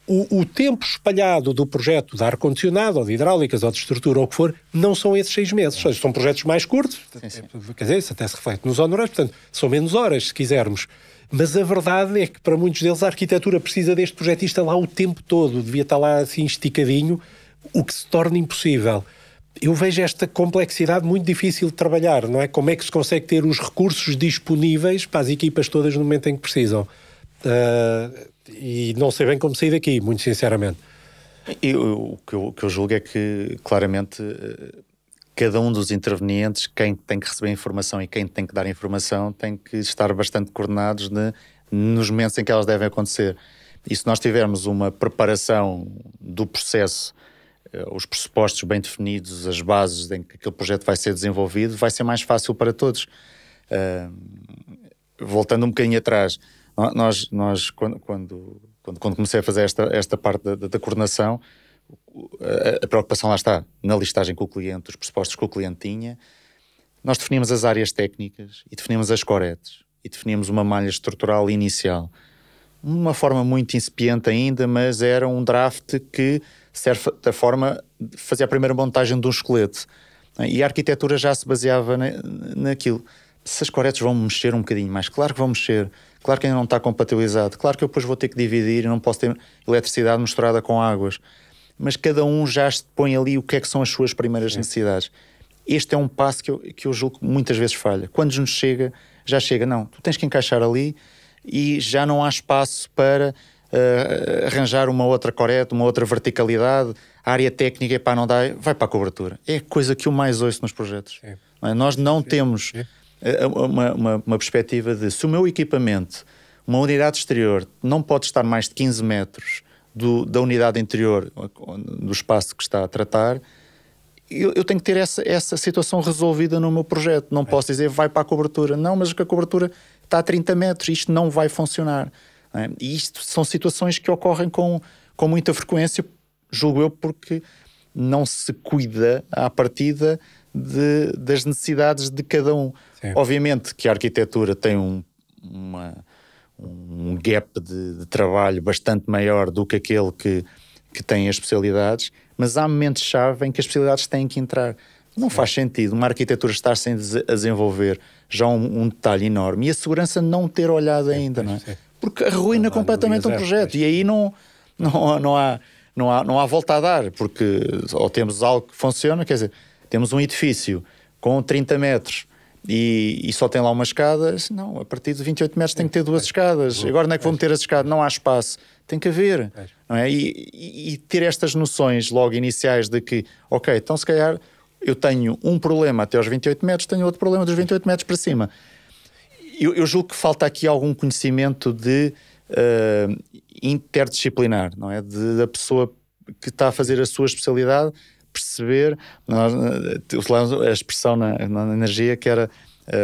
o tempo espalhado do projeto de ar-condicionado, ou de hidráulicas, ou de estrutura, ou o que for, não são esses 6 meses. Ou seja, são projetos mais curtos, quer dizer, isso até se reflete nos honorários, portanto, são menos horas, se quisermos. Mas a verdade é que, para muitos deles, a arquitetura precisa deste projetista lá o tempo todo, devia estar lá assim esticadinho, o que se torna impossível. eu vejo esta complexidade muito difícil de trabalhar, não é? Como é que se consegue ter os recursos disponíveis para as equipas todas no momento em que precisam? E não sei bem como sair daqui, muito sinceramente. O que eu julgo é que, claramente, cada um dos intervenientes, quem tem que receber informação e quem tem que dar informação, tem que estar bastante coordenados nos momentos em que elas devem acontecer. E se nós tivermos uma preparação do processo, os pressupostos bem definidos, as bases em que aquele projeto vai ser desenvolvido, vai ser mais fácil para todos. Voltando um bocadinho atrás, nós quando comecei a fazer esta parte da coordenação, a preocupação lá está, na listagem com o cliente, os pressupostos que o cliente tinha. Nós definimos as áreas técnicas e definimos as coretes e definimos uma malha estrutural inicial. Uma forma muito incipiente ainda, mas era um draft que serve da forma de fazer a primeira montagem de um esqueleto. E a arquitetura já se baseava naquilo. Se as coretes vão mexer um bocadinho mais, claro que vão mexer, claro que ainda não está compatibilizado, claro que eu depois vou ter que dividir e não posso ter eletricidade misturada com águas, mas cada um já põe ali o que é que são as suas primeiras necessidades. Este é um passo que eu julgo que muitas vezes falha. Quando nos chega, já chega, não, tu tens que encaixar ali e já não há espaço para arranjar uma outra corete, uma outra verticalidade, a área técnica, pá, não dá, vai para a cobertura. É a coisa que eu mais ouço nos projetos. Não é? Nós não temos uma perspectiva de, se o meu equipamento, uma unidade exterior, não pode estar mais de 15 metros da unidade interior, do espaço que está a tratar, eu tenho que ter essa situação resolvida no meu projeto. Não posso dizer, vai para a cobertura. Não, mas que a cobertura está a 30 metros, isto não vai funcionar. Não é? E isto são situações que ocorrem com muita frequência, julgo eu, porque não se cuida à partida das necessidades de cada um. Sim. Obviamente que a arquitetura tem um gap de trabalho bastante maior do que aquele que tem as especialidades, mas há momentos-chave em que as especialidades têm que entrar. Não faz sentido uma arquitetura estar sem desenvolver já um detalhe enorme e a segurança não ter olhado ainda, não é? Porque arruína completamente um projeto e aí não há volta a dar, porque ou temos algo que funciona, quer dizer, temos um edifício com 30 metros e só tem lá uma escada, não, a partir de 28 metros tem que ter duas escadas, agora não é que vou meter as escadas, não há espaço, tem que haver, não é? E ter estas noções logo iniciais de que, ok, então se calhar eu tenho um problema até aos 28 metros, tenho outro problema dos 28 metros para cima. Eu julgo que falta aqui algum conhecimento de interdisciplinar, não é? Da pessoa que está a fazer a sua especialidade perceber, utilizamos a expressão na energia que era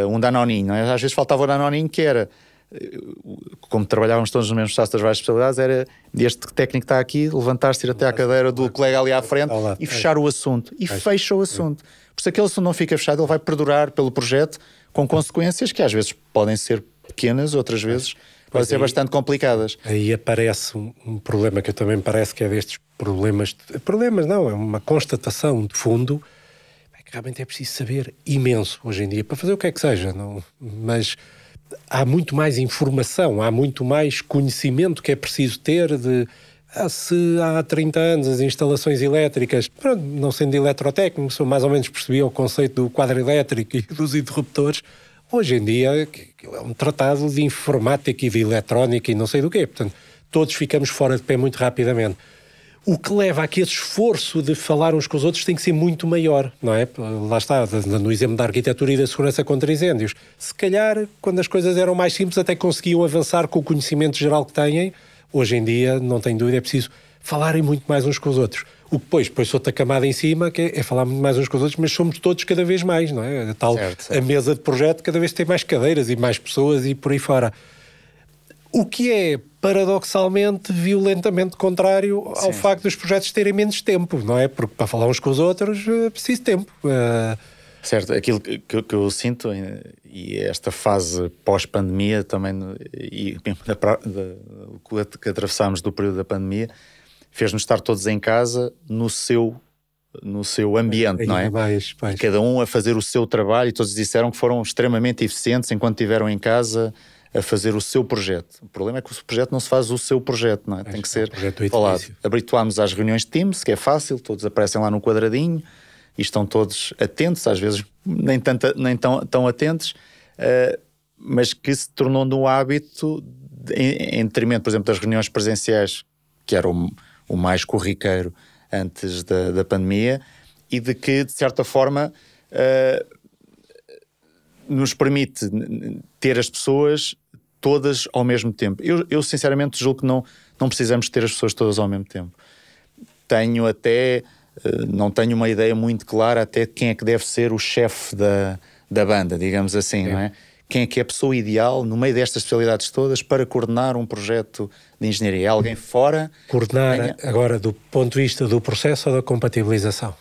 um danoninho, não é? Às vezes faltava o danoninho que era, como trabalhávamos todos no mesmo espaço das várias especialidades, era este técnico que está aqui, levantar-se, ir até à cadeira do colega ali à frente e fechar o assunto. E fecha o assunto. Porque se aquele assunto não fica fechado, ele vai perdurar pelo projeto com consequências que às vezes podem ser pequenas, outras vezes podem ser bastante complicadas. Aí aparece um problema que eu também me parece que é destes problemas não, é uma constatação de fundo, que realmente é preciso saber imenso hoje em dia, para fazer o que é que seja, não, mas há muito mais informação, há muito mais conhecimento que é preciso ter de se há 30 anos as instalações elétricas, pronto, não sendo eletrotécnico, só mais ou menos percebia o conceito do quadro elétrico e dos interruptores. Hoje em dia é um tratado de informática e de eletrónica e não sei do quê. Portanto, todos ficamos fora de pé muito rapidamente. O que leva a que esse esforço de falar uns com os outros tem que ser muito maior, não é? Lá está, no exemplo da arquitetura e da segurança contra incêndios. Se calhar, quando as coisas eram mais simples, até conseguiam avançar com o conhecimento geral que têm. Hoje em dia, não tenho dúvida, é preciso falarem muito mais uns com os outros. O que depois outra camada em cima, que é falar muito mais uns com os outros, mas somos todos cada vez mais, não é? Certo. A mesa de projeto cada vez tem mais cadeiras e mais pessoas e por aí fora. O que é, paradoxalmente, violentamente contrário ao facto dos projetos terem menos tempo, não é? Porque para falar uns com os outros é preciso tempo. Certo, aquilo que eu sinto, e esta fase pós-pandemia também, e o que atravessámos do período da pandemia, fez-nos estar todos em casa no seu ambiente, não é? E cada um a fazer o seu trabalho, e todos disseram que foram extremamente eficientes enquanto estiveram em casa a fazer o seu projeto. O problema é que o projeto não se faz o seu projeto, não é? Tem que ser falado. Habituámos às reuniões de Teams, que é fácil, todos aparecem lá no quadradinho, e estão todos atentos, às vezes nem tão atentos, mas que se tornou um hábito em detrimento, por exemplo, das reuniões presenciais, que era o mais corriqueiro antes da pandemia, e de que, de certa forma, nos permite ter as pessoas todas ao mesmo tempo. Eu sinceramente julgo que não precisamos ter as pessoas todas ao mesmo tempo. Não tenho uma ideia muito clara até de quem é que deve ser o chefe da banda, digamos assim, não é? Quem é que é a pessoa ideal no meio destas especialidades todas para coordenar um projeto de engenharia? É alguém fora? Coordenar agora do ponto de vista do processo ou da compatibilização?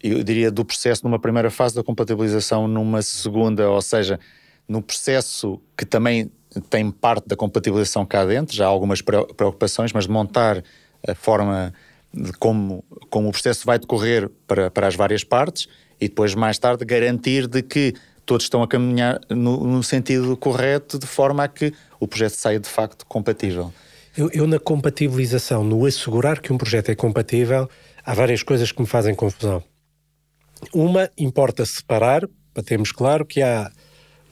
Eu diria do processo numa primeira fase, da compatibilização numa segunda, ou seja, no processo que também tem parte da compatibilização cá dentro, já há algumas preocupações, mas de montar a forma de como o processo vai decorrer para as várias partes e depois mais tarde garantir de que todos estão a caminhar no sentido correto, de forma a que o projeto saia de facto compatível. Eu na compatibilização, no assegurar que um projeto é compatível, há várias coisas que me fazem confusão. Uma, importa separar, para termos claro que há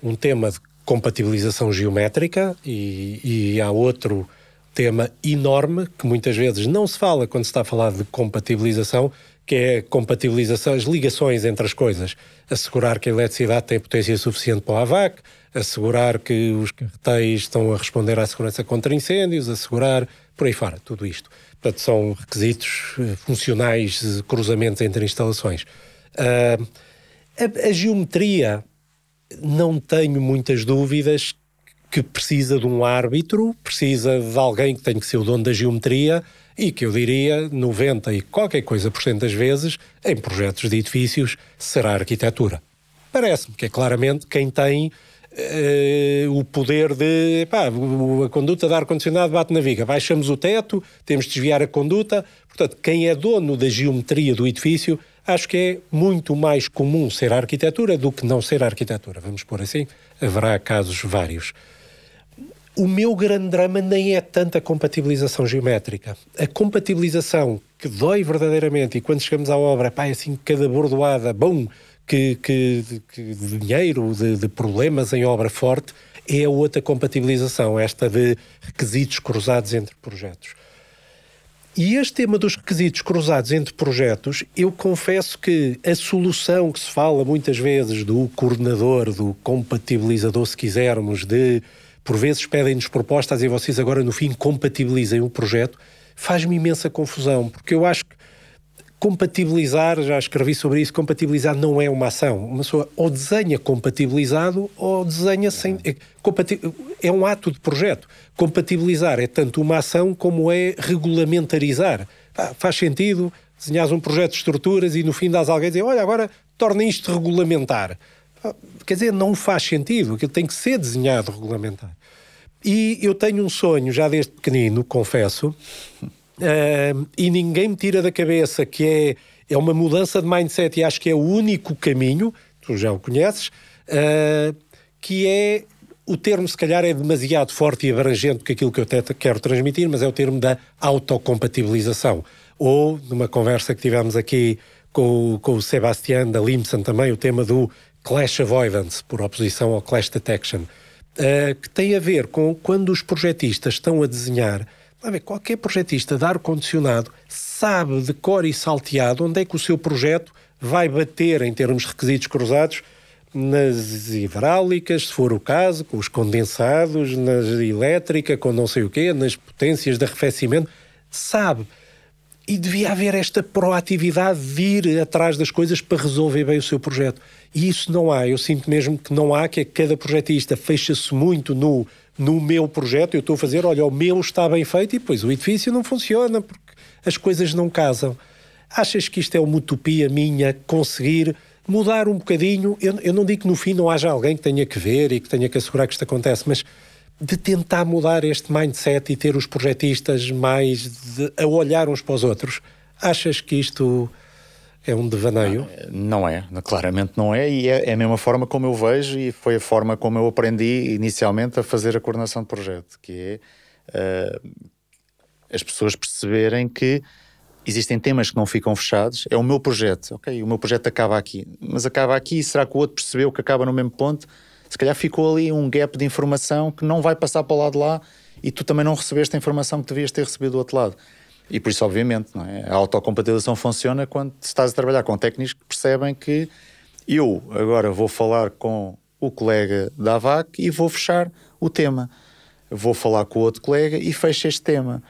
um tema de compatibilização geométrica e há outro tema enorme que muitas vezes não se fala quando se está a falar de compatibilização, que é compatibilização, as ligações entre as coisas. Assegurar que a eletricidade tem potência suficiente para o AVAC, assegurar que os carretéis estão a responder à segurança contra incêndios, assegurar por aí fora, tudo isto. Portanto, são requisitos funcionais de cruzamentos entre instalações. A geometria, não tenho muitas dúvidas que precisa de um árbitro, precisa de alguém que tem que ser o dono da geometria e que eu diria 90 e qualquer coisa por cento das vezes, em projetos de edifícios, será a arquitetura. Parece-me que é claramente quem tem o poder de... a conduta de ar-condicionado bate na viga, baixamos o teto, temos de desviar a conduta. Portanto, quem é dono da geometria do edifício, acho que é muito mais comum ser a arquitetura do que não ser a arquitetura. Vamos pôr assim, haverá casos vários. O meu grande drama nem é tanta compatibilização geométrica. A compatibilização que dói verdadeiramente, e quando chegamos à obra, é assim, cada bordoada, bom, que de dinheiro, de problemas em obra forte, é a outra compatibilização, esta de requisitos cruzados entre projetos. E este tema dos requisitos cruzados entre projetos, eu confesso que a solução que se fala muitas vezes do coordenador, do compatibilizador, se quisermos, por vezes pedem-nos propostas e vocês agora no fim compatibilizem o projeto, faz-me imensa confusão, porque eu acho que compatibilizar, já escrevi sobre isso, compatibilizar não é uma ação. Uma pessoa ou desenha compatibilizado ou desenha sem... É um ato de projeto. Compatibilizar é tanto uma ação como é regulamentarizar. Faz sentido desenhares um projeto de estruturas e no fim dás alguém a dizer, olha, agora torna isto regulamentar. Quer dizer, não faz sentido. Aquilo tem que ser desenhado regulamentar. E eu tenho um sonho, já desde pequenino, confesso... e ninguém me tira da cabeça que é uma mudança de mindset e acho que é o único caminho, tu já o conheces, que é o termo, se calhar é demasiado forte e abrangente que aquilo que eu quero transmitir, mas é o termo da autocompatibilização. Ou, numa conversa que tivemos aqui com o Sebastián da Limson também, o tema do clash avoidance, por oposição ao clash detection, que tem a ver com quando os projetistas estão a desenhar. Qualquer projetista de ar-condicionado sabe de cor e salteado onde é que o seu projeto vai bater em termos de requisitos cruzados nas hidráulicas, se for o caso, com os condensados, nas elétrica, com não sei o quê, nas potências de arrefecimento. Sabe. E devia haver esta proatividade de ir atrás das coisas para resolver bem o seu projeto. E isso não há. Eu sinto mesmo que não há, que é que cada projetista fecha-se muito no meu projeto. Eu estou a fazer, olha, o meu está bem feito e depois o edifício não funciona porque as coisas não casam. Achas que isto é uma utopia minha, conseguir mudar um bocadinho? Eu não digo que no fim não haja alguém que tenha que ver e que tenha que assegurar que isto acontece, mas de tentar mudar este mindset e ter os projetistas mais a olhar uns para os outros. Achas que isto é um devaneio? Não é, claramente não é, e é a mesma forma como eu vejo e foi a forma como eu aprendi inicialmente a fazer a coordenação de projeto, que é as pessoas perceberem que existem temas que não ficam fechados, é o meu projeto, ok, o meu projeto acaba aqui, mas acaba aqui, será que o outro percebeu que acaba no mesmo ponto? Se calhar ficou ali um gap de informação que não vai passar para o lado de lá e tu também não recebeste a informação que devias ter recebido do outro lado. E por isso, obviamente, não é? A autocompatibilização funciona quando estás a trabalhar com técnicos que percebem que eu agora vou falar com o colega da AVAC e vou fechar o tema. Vou falar com o outro colega e fecho este tema.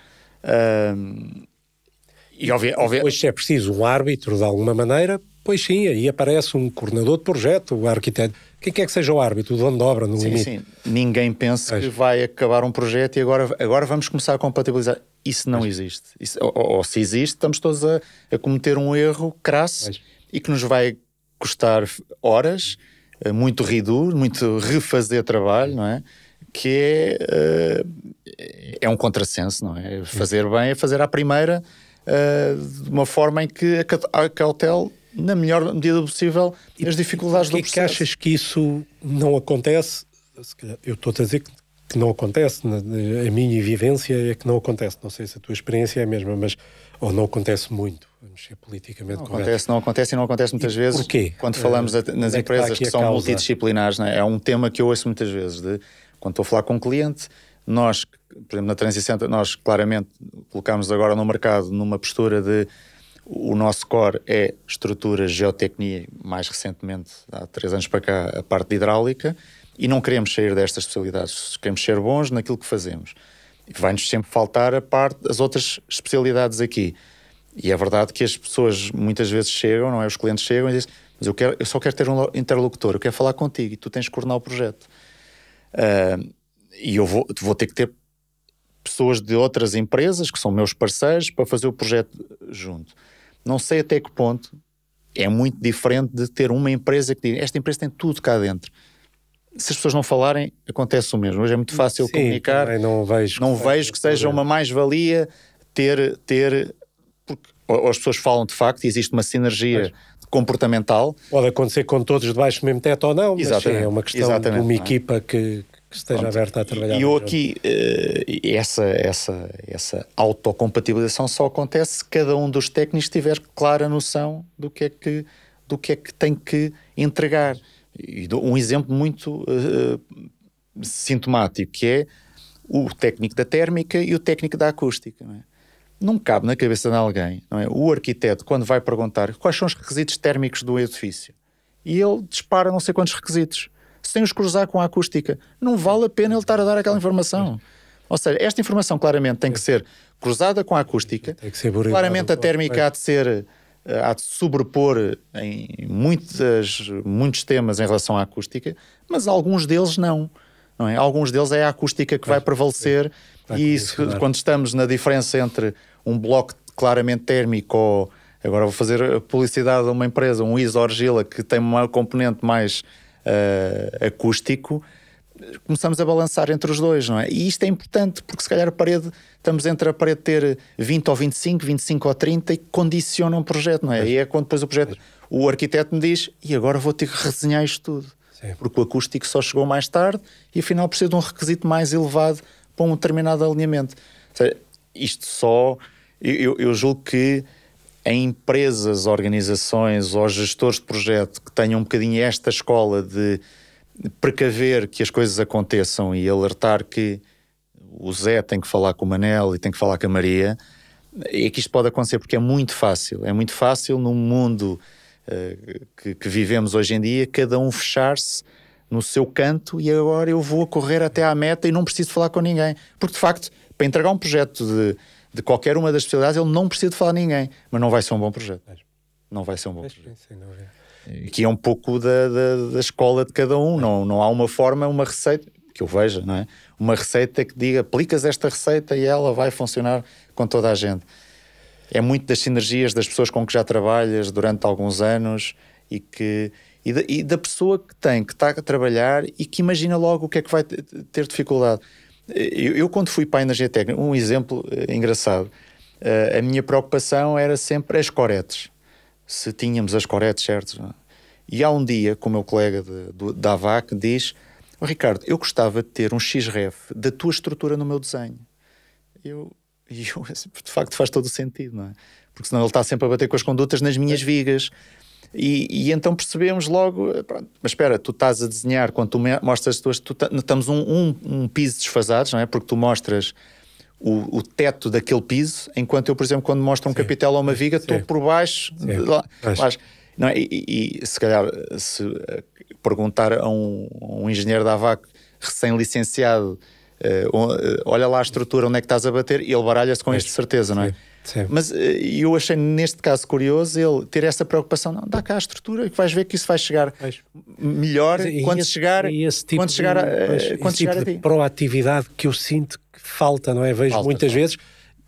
E depois, se é preciso um árbitro de alguma maneira, pois sim, aí aparece um coordenador de projeto, o arquiteto. Quem quer que seja o árbitro, o dono de obra, no limite. Sim. Ninguém pensa que vai acabar um projeto e agora vamos começar a compatibilizar. Isso não existe. Ou se existe, estamos todos a cometer um erro crasso e que nos vai custar horas, muito redo, muito refazer trabalho, não é? Que é um contrassenso, não é? Fazer bem é fazer à primeira, de uma forma em que acautele, na melhor medida possível, as dificuldades do processo. Que achas que isso não acontece? Eu estou a dizer que não acontece, a minha vivência é que não acontece. Não sei se a tua experiência é a mesma, mas ou não acontece muito, vamos ser politicamente corretos. Não acontece muitas vezes. Porquê? Quando falamos nas empresas que são multidisciplinares, não é? É um tema que eu ouço muitas vezes, quando estou a falar com um cliente, nós, por exemplo, na Transição, nós claramente colocamos agora no mercado numa postura de o nosso core é estrutura, geotecnia, mais recentemente, há 3 anos para cá, a parte de hidráulica, e não queremos sair destas especialidades, queremos ser bons naquilo que fazemos. E vai-nos sempre faltar as outras especialidades aqui. E é verdade que as pessoas muitas vezes chegam, não é? Os clientes chegam e dizem, mas eu só quero ter um interlocutor, eu quero falar contigo e tu tens que coordenar o projeto. E eu vou ter que ter pessoas de outras empresas que são meus parceiros para fazer o projeto junto. Não sei até que ponto é muito diferente de ter uma empresa que diz, esta empresa tem tudo cá dentro. Se as pessoas não falarem, acontece o mesmo. Hoje é muito fácil comunicar. Não vejo que seja uma mais-valia ter porque as pessoas falam de facto e existe uma sinergia comportamental. Pode acontecer com todos debaixo do mesmo teto ou não, mas é uma questão de uma equipa que esteja aberta a trabalhar. E eu aqui, essa autocompatibilização só acontece se cada um dos técnicos tiver clara noção do que é que tem que entregar. E dou um exemplo muito sintomático, que é o técnico da térmica e o técnico da acústica. Não é? Não cabe na cabeça de alguém, não é? O arquiteto, quando vai perguntar quais são os requisitos térmicos do edifício, e ele dispara não sei quantos requisitos. Se tem os cruzar com a acústica, não vale a pena ele estar a dar aquela informação. Ou seja, esta informação claramente tem que ser cruzada com a acústica, claramente a térmica há de sobrepor em muitos temas em relação à acústica, mas alguns deles não é? Alguns deles é a acústica que vai prevalecer, e isso, quando estamos na diferença entre um bloco claramente térmico ou, agora vou fazer a publicidade a uma empresa, um iso-argila que tem uma componente mais acústico, começamos a balançar entre os dois, não é? E isto é importante, porque se calhar estamos entre a parede ter 20 ou 25 ou 30 e condiciona um projeto, não é? E é quando depois o arquiteto me diz, e agora vou ter que redesenhar isto tudo. Sim. Porque o acústico só chegou mais tarde e afinal precisa de um requisito mais elevado para um determinado alinhamento. Ou seja, isto só... Eu julgo que em empresas, organizações ou gestores de projeto que tenham um bocadinho esta escola de precaver que as coisas aconteçam e alertar que o Zé tem que falar com o Manel e tem que falar com a Maria, é que isto pode acontecer, porque é muito fácil num mundo que vivemos hoje em dia, cada um fechar-se no seu canto e agora eu vou correr até à meta e não preciso falar com ninguém, porque de facto para entregar um projeto de qualquer uma das especialidades ele não precisa de falar a ninguém, mas não vai ser um bom projeto. Não vai ser um bom projeto. Que é um pouco da escola de cada um. Não há uma forma, uma receita que eu veja, não é? Uma receita que diga, aplicas esta receita e ela vai funcionar com toda a gente. É muito das sinergias das pessoas com que já trabalhas durante alguns anos e da pessoa que está a trabalhar e que imagina logo o que é que vai ter dificuldade. Eu quando fui para a energia técnica, um exemplo engraçado, a minha preocupação era sempre as coretes. Se tínhamos as coretes certas. E há um dia, com o meu colega da AVAC, diz, Ricardo, eu gostava de ter um XREF da tua estrutura no meu desenho. De facto faz todo o sentido, não é? porque senão ele está sempre a bater com as condutas nas minhas vigas. E então percebemos logo, pronto, mas espera, tu estás a desenhar, quando tu mostras as tuas, estamos um piso desfasados, não é? Porque tu mostras o teto daquele piso, enquanto eu, por exemplo, quando mostro um capitel ou uma viga, estou por baixo. Não é? E se calhar, se perguntar a um engenheiro da AVAC recém-licenciado, olha lá a estrutura, onde é que estás a bater, e ele baralha-se com isto de certeza, não é? Sim. Mas eu achei neste caso curioso ele ter essa preocupação. Não, dá cá a estrutura, que vais ver que isso vai chegar melhor quando chegar a ti. Proatividade que eu sinto que falta, não é? Vejo muitas vezes,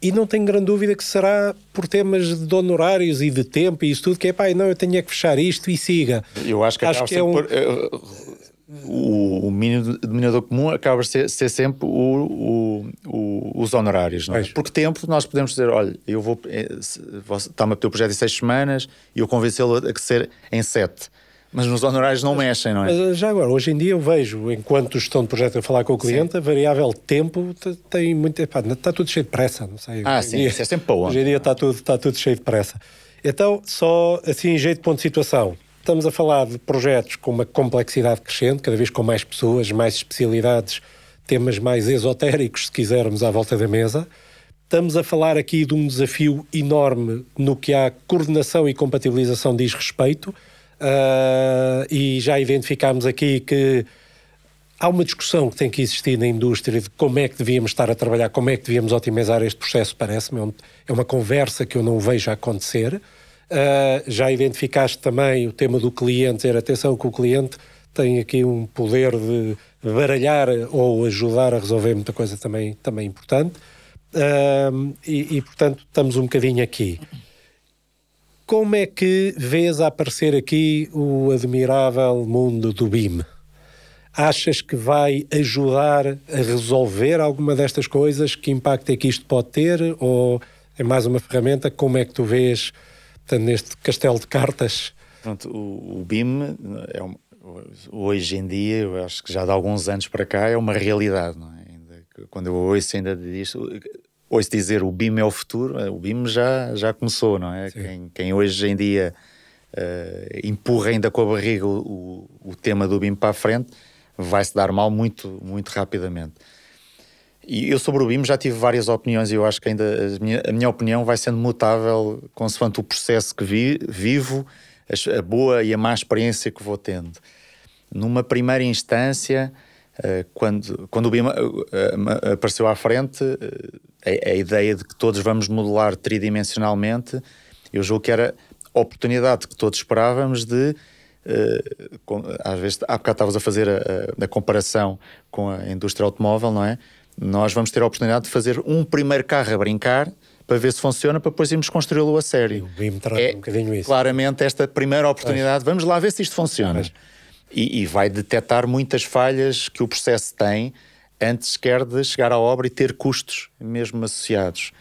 e não tenho grande dúvida que será por temas de honorários e de tempo e isso tudo, que é não, eu tenho que fechar isto e siga. Eu acho que o mínimo denominador comum acaba por ser sempre os honorários, não é? Porque tempo nós podemos dizer, olha, eu vou está-me a pedir o projeto em 6 semanas e eu convencê-lo a ser em 7, mas nos honorários não mexem, não é? Mas já agora, hoje em dia eu vejo, enquanto gestão de projeto a falar com o cliente, a variável tempo tem muito, está tudo cheio de pressa, não sei. Sim, isso é sempre bom. Hoje em dia está tudo cheio de pressa. Então, só assim em jeito de ponto de situação, estamos a falar de projetos com uma complexidade crescente, cada vez com mais pessoas, mais especialidades, temas mais esotéricos, se quisermos, à volta da mesa. Estamos a falar aqui de um desafio enorme no que a coordenação e compatibilização diz respeito, e já identificámos aqui que há uma discussão que tem que existir na indústria de como é que devíamos estar a trabalhar, como é que devíamos otimizar este processo, parece-me. É uma conversa que eu não vejo acontecer. Já identificaste também o tema do cliente, ter atenção que o cliente tem aqui um poder de baralhar ou ajudar a resolver muita coisa também importante, e portanto estamos um bocadinho aqui. Como é que vês a aparecer aqui o admirável mundo do BIM? Achas que vai ajudar a resolver alguma destas coisas? Que impacto é que isto pode ter? Ou é mais uma ferramenta? Como é que tu vês, portanto, neste castelo de cartas? Pronto, o BIM hoje em dia, eu acho que já de alguns anos para cá, é uma realidade, não é? Quando eu ouço ouço dizer o BIM é o futuro, o BIM já começou, não é? Quem hoje em dia empurra ainda com a barriga o tema do BIM para a frente, vai-se dar mal muito, muito rapidamente. E eu sobre o BIM já tive várias opiniões e eu acho que ainda a minha opinião vai sendo mutável consoante o processo que vivo, a boa e a má experiência que vou tendo. Numa primeira instância, quando o BIM apareceu à frente, a ideia de que todos vamos modelar tridimensionalmente, eu julgo que era a oportunidade que todos esperávamos de, às vezes, há bocado estavas a fazer a comparação com a indústria automóvel, não é? Nós vamos ter a oportunidade de fazer um primeiro carro a brincar para ver se funciona, para depois irmos construí-lo a sério. O BIM trata um bocadinho isso. Claramente esta primeira oportunidade, vamos lá ver se isto funciona. E vai detectar muitas falhas que o processo tem antes sequer de chegar à obra e ter custos mesmo associados.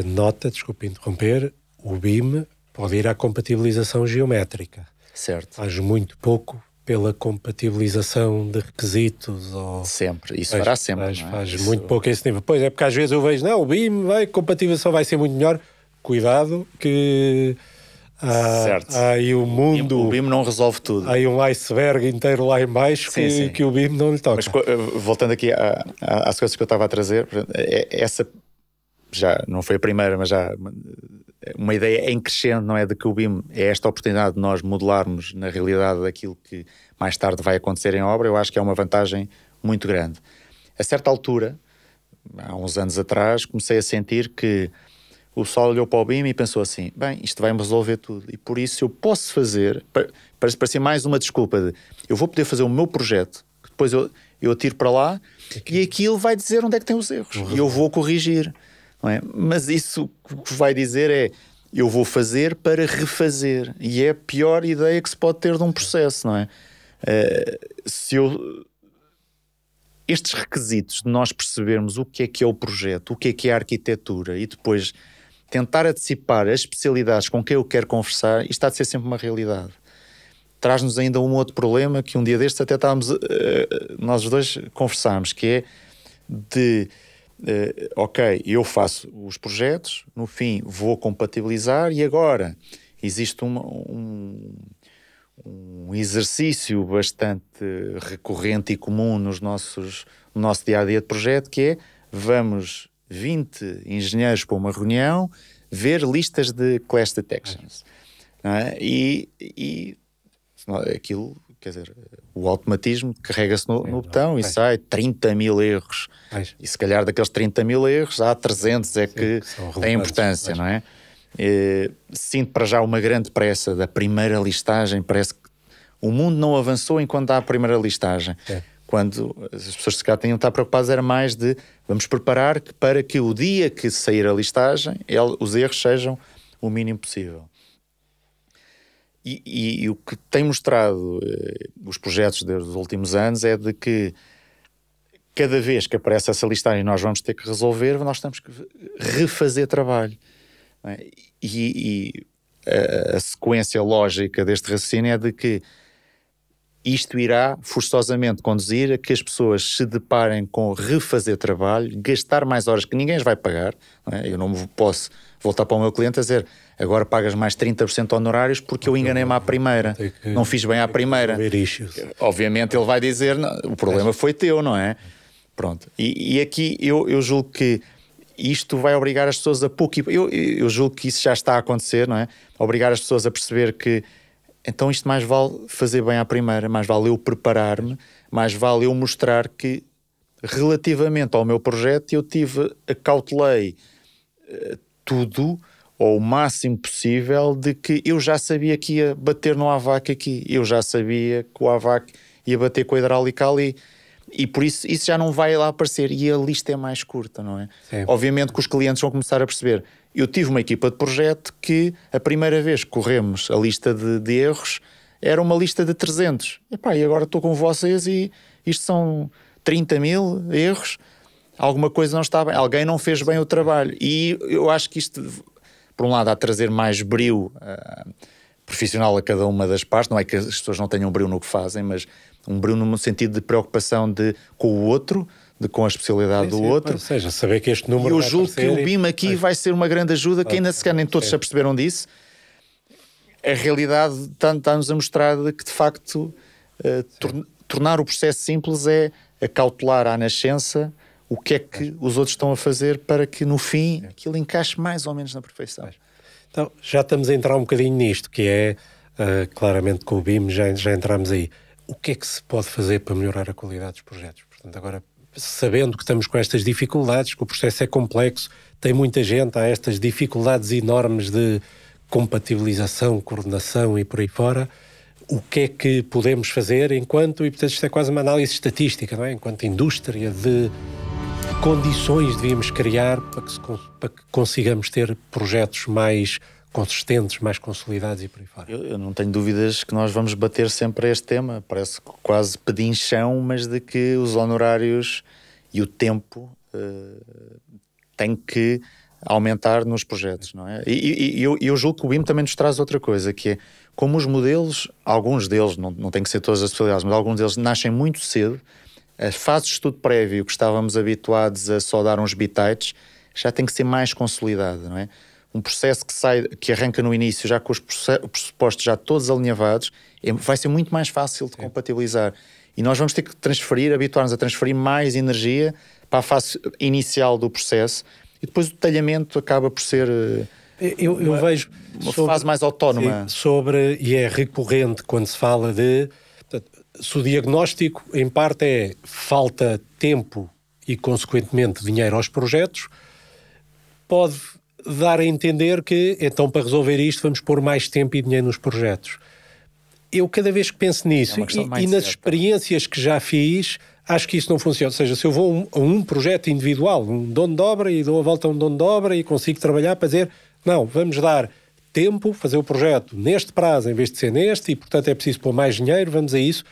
Nota, desculpe interromper, o BIM pode ir à compatibilização geométrica. Certo. Faz muito pouco pela compatibilização de requisitos. Sempre, isso fará sempre. Faz muito pouco esse nível. Pois é, porque às vezes eu vejo, o BIM compatibilização vai ser muito melhor. Cuidado que há aí o mundo... O BIM não resolve tudo. Há aí um iceberg inteiro lá em baixo que o BIM não lhe toca. Mas voltando aqui às coisas que eu estava a trazer, essa já não foi a primeira, mas já uma ideia em crescendo, não é? De que o BIM é esta oportunidade de nós modelarmos na realidade aquilo que mais tarde vai acontecer em obra. Eu acho que é uma vantagem muito grande. A certa altura, há uns anos atrás, comecei a sentir que o pessoal olhou para o BIM e pensou assim, bem, isto vai-me resolver tudo, e por isso eu posso fazer, parecia mais uma desculpa de, eu vou poder fazer o meu projeto, que depois eu atiro para lá, e aquilo vai dizer onde é que tem os erros, e eu vou corrigir, não é? Mas isso o que vai dizer é, eu vou fazer para refazer, e é a pior ideia que se pode ter de um processo, não é? Estes requisitos de nós percebermos o que é o projeto, o que é a arquitetura, e depois tentar antecipar as especialidades com quem eu quero conversar, isto há de ser sempre uma realidade. Traz-nos ainda um outro problema que um dia destes até estávamos, nós os dois conversámos, que é de ok, eu faço os projetos, no fim vou compatibilizar e agora existe um exercício bastante recorrente e comum no nosso dia-a-dia de projeto, que é, vamos 20 engenheiros para uma reunião ver listas de clash detections. Não é? E aquilo, quer dizer, o automatismo carrega-se no botão e sai 30 mil erros. E se calhar daqueles 30 mil erros há 300 que têm importância, não é? Sinto para já uma grande pressa da primeira listagem. Parece que o mundo não avançou enquanto há a primeira listagem. Quando as pessoas se calhar tinham de estar preocupadas era mais de vamos preparar para que o dia que sair a listagem os erros sejam o mínimo possível. E o que tem mostrado os projetos dos últimos anos é de que cada vez que aparece essa listagem nós vamos ter que resolver, nós temos que refazer trabalho. Não é? E a sequência lógica deste raciocínio é de que isto irá forçosamente conduzir a que as pessoas se deparem com refazer trabalho, gastar mais horas que ninguém as vai pagar. Não é? Eu não posso voltar para o meu cliente a dizer agora pagas mais 30% de honorários porque eu enganei-me à primeira, não fiz bem à primeira. Obviamente ele vai dizer, não, o problema foi teu, não é? Pronto. E aqui eu julgo que isto vai obrigar as pessoas a pouco... Eu julgo que isso já está a acontecer, não é? Obrigar as pessoas a perceber que então isto mais vale fazer bem à primeira, mais vale eu preparar-me, mais vale eu mostrar que relativamente ao meu projeto eu acautelei tudo ou o máximo possível de que eu já sabia que ia bater no AVAC aqui, eu já sabia que o AVAC ia bater com a hidráulica ali e por isso já não vai lá aparecer e a lista é mais curta, não é? Sim. Obviamente que os clientes vão começar a perceber. Eu tive uma equipa de projeto que a primeira vez que corremos a lista de erros era uma lista de 300. E agora estou com vocês e isto são 30 mil erros, alguma coisa não está bem, alguém não fez bem o trabalho. E eu acho que isto, por um lado, há de trazer mais brio profissional a cada uma das partes, não é que as pessoas não tenham brio no que fazem, mas um brio no sentido de preocupação com o outro, com a especialidade do outro. Ou seja, saber que este número e eu julgo que o BIM aqui vai ser uma grande ajuda, que ainda sequer nem todos se aperceberam disso. A realidade está-nos a mostrar que, de facto, tornar o processo simples é acautelar à nascença o que é que os outros estão a fazer para que, no fim, aquilo encaixe mais ou menos na perfeição. Então, já estamos a entrar um bocadinho nisto, que é, claramente com o BIM, já entramos aí. O que é que se pode fazer para melhorar a qualidade dos projetos? Portanto, agora, sabendo que estamos com estas dificuldades, que o processo é complexo, tem muita gente, há estas dificuldades enormes de compatibilização, coordenação e por aí fora, o que é que podemos fazer e portanto isto é quase uma análise estatística, não é? Enquanto indústria, de condições devíamos criar para que consigamos ter projetos mais consistentes, mais consolidados e por aí fora. Eu não tenho dúvidas que nós vamos bater sempre a este tema, parece quase pedinchão, mas de que os honorários e o tempo têm que aumentar nos projetos, não é? E eu julgo que o BIM também nos traz outra coisa, que é como os modelos, alguns deles, não tem que ser todas as especialidades, mas alguns deles nascem muito cedo, a fase de estudo prévio que estávamos habituados a só dar uns bitites, já tem que ser mais consolidada, não é? Um processo que arranca no início já com os pressupostos já todos alinhavados, vai ser muito mais fácil de compatibilizar. E nós vamos ter que habituar-nos a transferir mais energia para a fase inicial do processo e depois o detalhamento acaba por ser eu vejo uma fase mais autónoma. E é recorrente quando se fala de... Se o diagnóstico, em parte, é falta tempo e, consequentemente, dinheiro aos projetos, pode dar a entender que, então, para resolver isto, vamos pôr mais tempo e dinheiro nos projetos. Eu, cada vez que penso nisso, e nas experiências que já fiz, acho que isso não funciona. Ou seja, se eu vou a um projeto individual, um dono de obra, e dou a volta a um dono de obra e consigo trabalhar para dizer, não, vamos dar tempo, fazer o projeto neste prazo em vez de ser neste, e, portanto, é preciso pôr mais dinheiro, vamos a isso.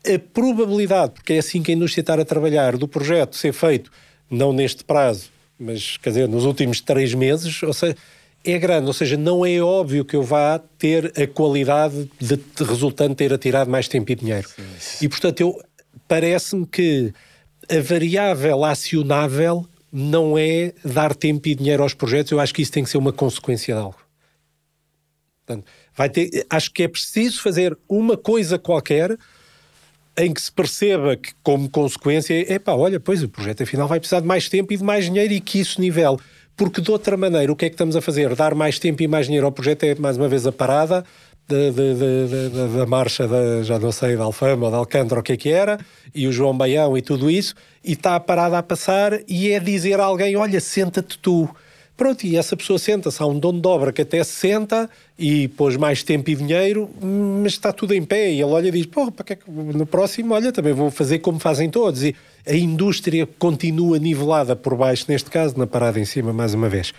A probabilidade, porque é assim que a indústria está a trabalhar, do projeto ser feito, não neste prazo, mas, quer dizer, nos últimos 3 meses, ou seja, é grande. Ou seja, não é óbvio que eu vá ter a qualidade de resultante ter atirado mais tempo e dinheiro. Sim. E, portanto, parece-me que a variável acionável não é dar tempo e dinheiro aos projetos. Eu acho que isso tem que ser uma consequência de algo. Portanto, acho que é preciso fazer uma coisa qualquer em que se perceba que, como consequência, olha, pois o projeto afinal vai precisar de mais tempo e de mais dinheiro, e que isso nivele. Porque de outra maneira, o que é que estamos a fazer? Dar mais tempo e mais dinheiro ao projeto é, mais uma vez, a parada da marcha, já não sei, da Alfama ou da Alcântara, o que era, e o João Baião e tudo isso, e está a parada a passar, e é dizer a alguém, olha, senta-te tu. Pronto, e essa pessoa senta-se, há um dono de obra que até se senta e pôs mais tempo e dinheiro, mas está tudo em pé, e ele olha e diz, para que é que no próximo, olha, também vou fazer como fazem todos. E a indústria continua nivelada por baixo, neste caso, na parada em cima, mais uma vez.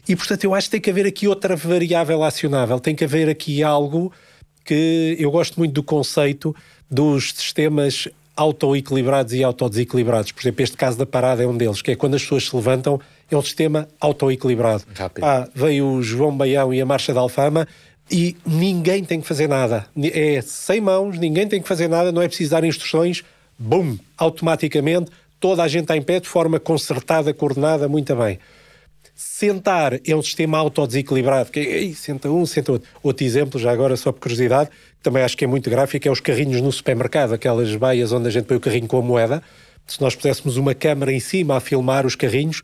E, portanto, eu acho que tem que haver aqui outra variável acionável, tem que haver aqui algo que eu gosto muito do conceito dos sistemas auto-equilibrados e autodesequilibrados. Por exemplo, este caso da parada é um deles, que é quando as pessoas se levantam, é um sistema auto-equilibrado. Veio o João Baião e a Marcha da Alfama e ninguém tem que fazer nada. É sem mãos, ninguém tem que fazer nada, não é preciso dar instruções, bum, automaticamente, toda a gente está em pé de forma concertada, coordenada, muito bem. Sentar é um sistema autodesequilibrado, que é, senta um, senta outro. Outro exemplo, já agora só por curiosidade, que também acho que é muito gráfico, é os carrinhos no supermercado, aquelas baias onde a gente põe o carrinho com a moeda. Se nós puséssemos uma câmara em cima a filmar os carrinhos,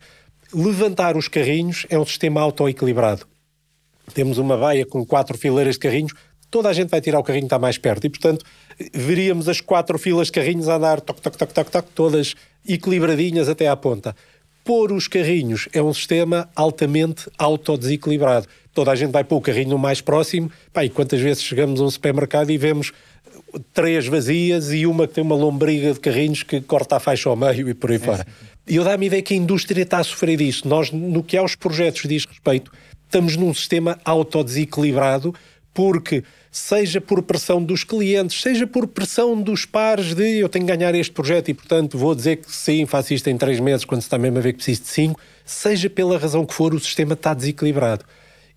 levantar os carrinhos é um sistema autoequilibrado. Temos uma baia com 4 fileiras de carrinhos, toda a gente vai tirar o carrinho que está mais perto e, portanto, veríamos as 4 filas de carrinhos a andar toc, toc, toc, toc, toc, todas equilibradinhas até à ponta. Pôr os carrinhos é um sistema altamente autodesequilibrado. Toda a gente vai pôr o carrinho no mais próximo, e quantas vezes chegamos a um supermercado e vemos 3 vazias e uma que tem uma lombriga de carrinhos que corta a faixa ao meio e por aí fora. E eu dá-me a ideia que a indústria está a sofrer disso. Nós, no que aos projetos diz respeito, estamos num sistema autodesequilibrado, porque seja por pressão dos clientes, seja por pressão dos pares de eu tenho que ganhar este projeto e, portanto, vou dizer que sim, faço isto em 3 meses, quando se está mesmo a ver que preciso de 5, seja pela razão que for, o sistema está desequilibrado.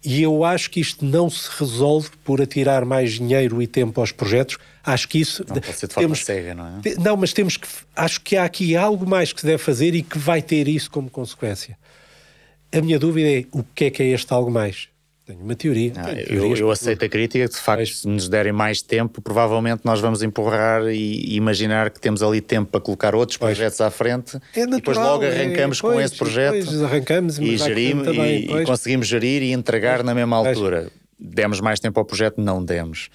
E eu acho que isto não se resolve por atirar mais dinheiro e tempo aos projetos. Acho que isso... Não pode ser de forma cega, não é? Não, mas temos que... Acho que há aqui algo mais que se deve fazer e que vai ter isso como consequência. A minha dúvida é, o que é este algo mais? Tenho uma teoria. Eu aceito a crítica, que de facto, se nos derem mais tempo, provavelmente nós vamos empurrar e imaginar que temos ali tempo para colocar outros projetos à frente, natural, e depois logo arrancamos com esse projeto arrancamos, e gerimos e conseguimos gerir e entregar na mesma altura. Demos mais tempo ao projeto? Não demos.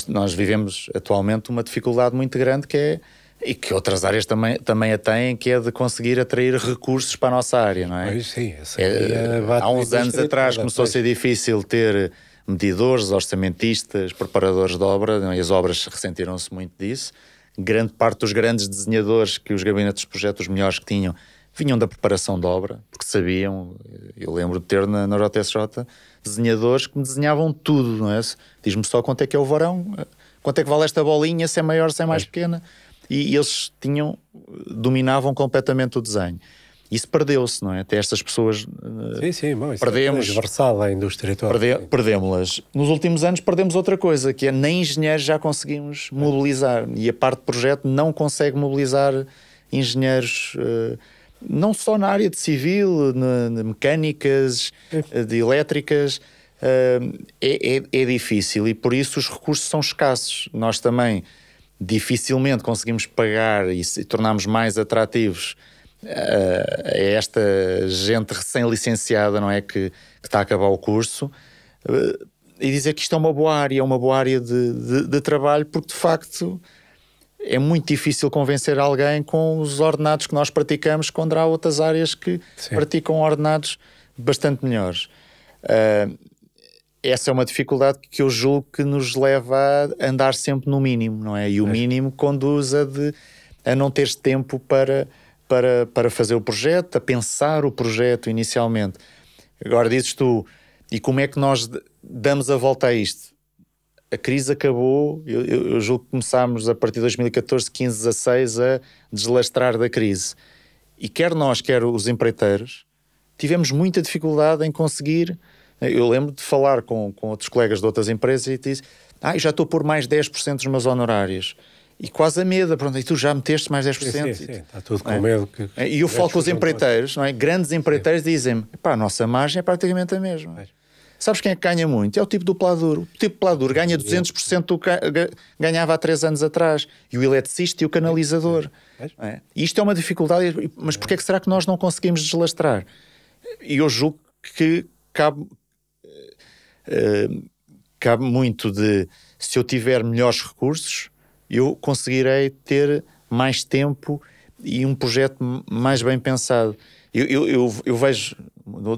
Nós vivemos atualmente uma dificuldade muito grande que é, e que outras áreas também a têm, que é de conseguir atrair recursos para a nossa área, não é? Sim, há uns anos atrás começou a ser difícil ter medidores, orçamentistas, preparadores de obra, não é? E as obras ressentiram-se muito disso. Grande parte dos grandes desenhadores que os gabinetes de projetos, os melhores que tinham, vinham da preparação de obra, porque sabiam, eu lembro de ter na JSJ, desenhadores que me desenhavam tudo, não é? Diz-me só quanto é que é o varão, quanto é que vale esta bolinha, se é maior, se é mais pequena. E eles dominavam completamente o desenho. Isso perdeu-se, não é? Até estas pessoas perdemos. É transversal à indústria toda. Perdemos-las. Nos últimos anos perdemos outra coisa, que é nem engenheiros já conseguimos mobilizar. E a parte de projeto não consegue mobilizar engenheiros, não só na área de civil, de mecânicas, de elétricas. É difícil e por isso os recursos são escassos. Nós também dificilmente conseguimos pagar e tornarmos mais atrativos a esta gente recém-licenciada, não é? Que está a acabar o curso, e dizer que isto é uma boa área de trabalho, porque de facto é muito difícil convencer alguém com os ordenados que nós praticamos, quando há outras áreas que praticam ordenados bastante melhores. Essa é uma dificuldade que eu julgo que nos leva a andar sempre no mínimo, não é? E o mínimo conduz a não teres tempo para fazer o projeto, a pensar o projeto inicialmente. Agora dizes tu, e como é que nós damos a volta a isto? A crise acabou, eu julgo que começámos a partir de 2014, 15, 16 a deslastrar da crise. E quer nós, quer os empreiteiros, tivemos muita dificuldade em conseguir. Eu lembro de falar com outros colegas de outras empresas e disse, eu já estou a pôr mais 10% dos meus honorários. e quase a medo, pronto, e tu já meteste mais 10%. Sim, está tudo com medo. E eu falo com os empreiteiros, não é? Grandes empreiteiros dizem-me, pá, a nossa margem é praticamente a mesma. Sabes quem é que ganha muito? É o tipo do Pladur. O tipo do Pladur ganha 200% do que ganhava há 3 anos atrás. E o eletricista e o canalizador. E isto é uma dificuldade, mas porquê é que será que nós não conseguimos deslastrar? E eu julgo que cabe muito de, se eu tiver melhores recursos, eu conseguirei ter mais tempo e um projeto mais bem pensado. Eu vejo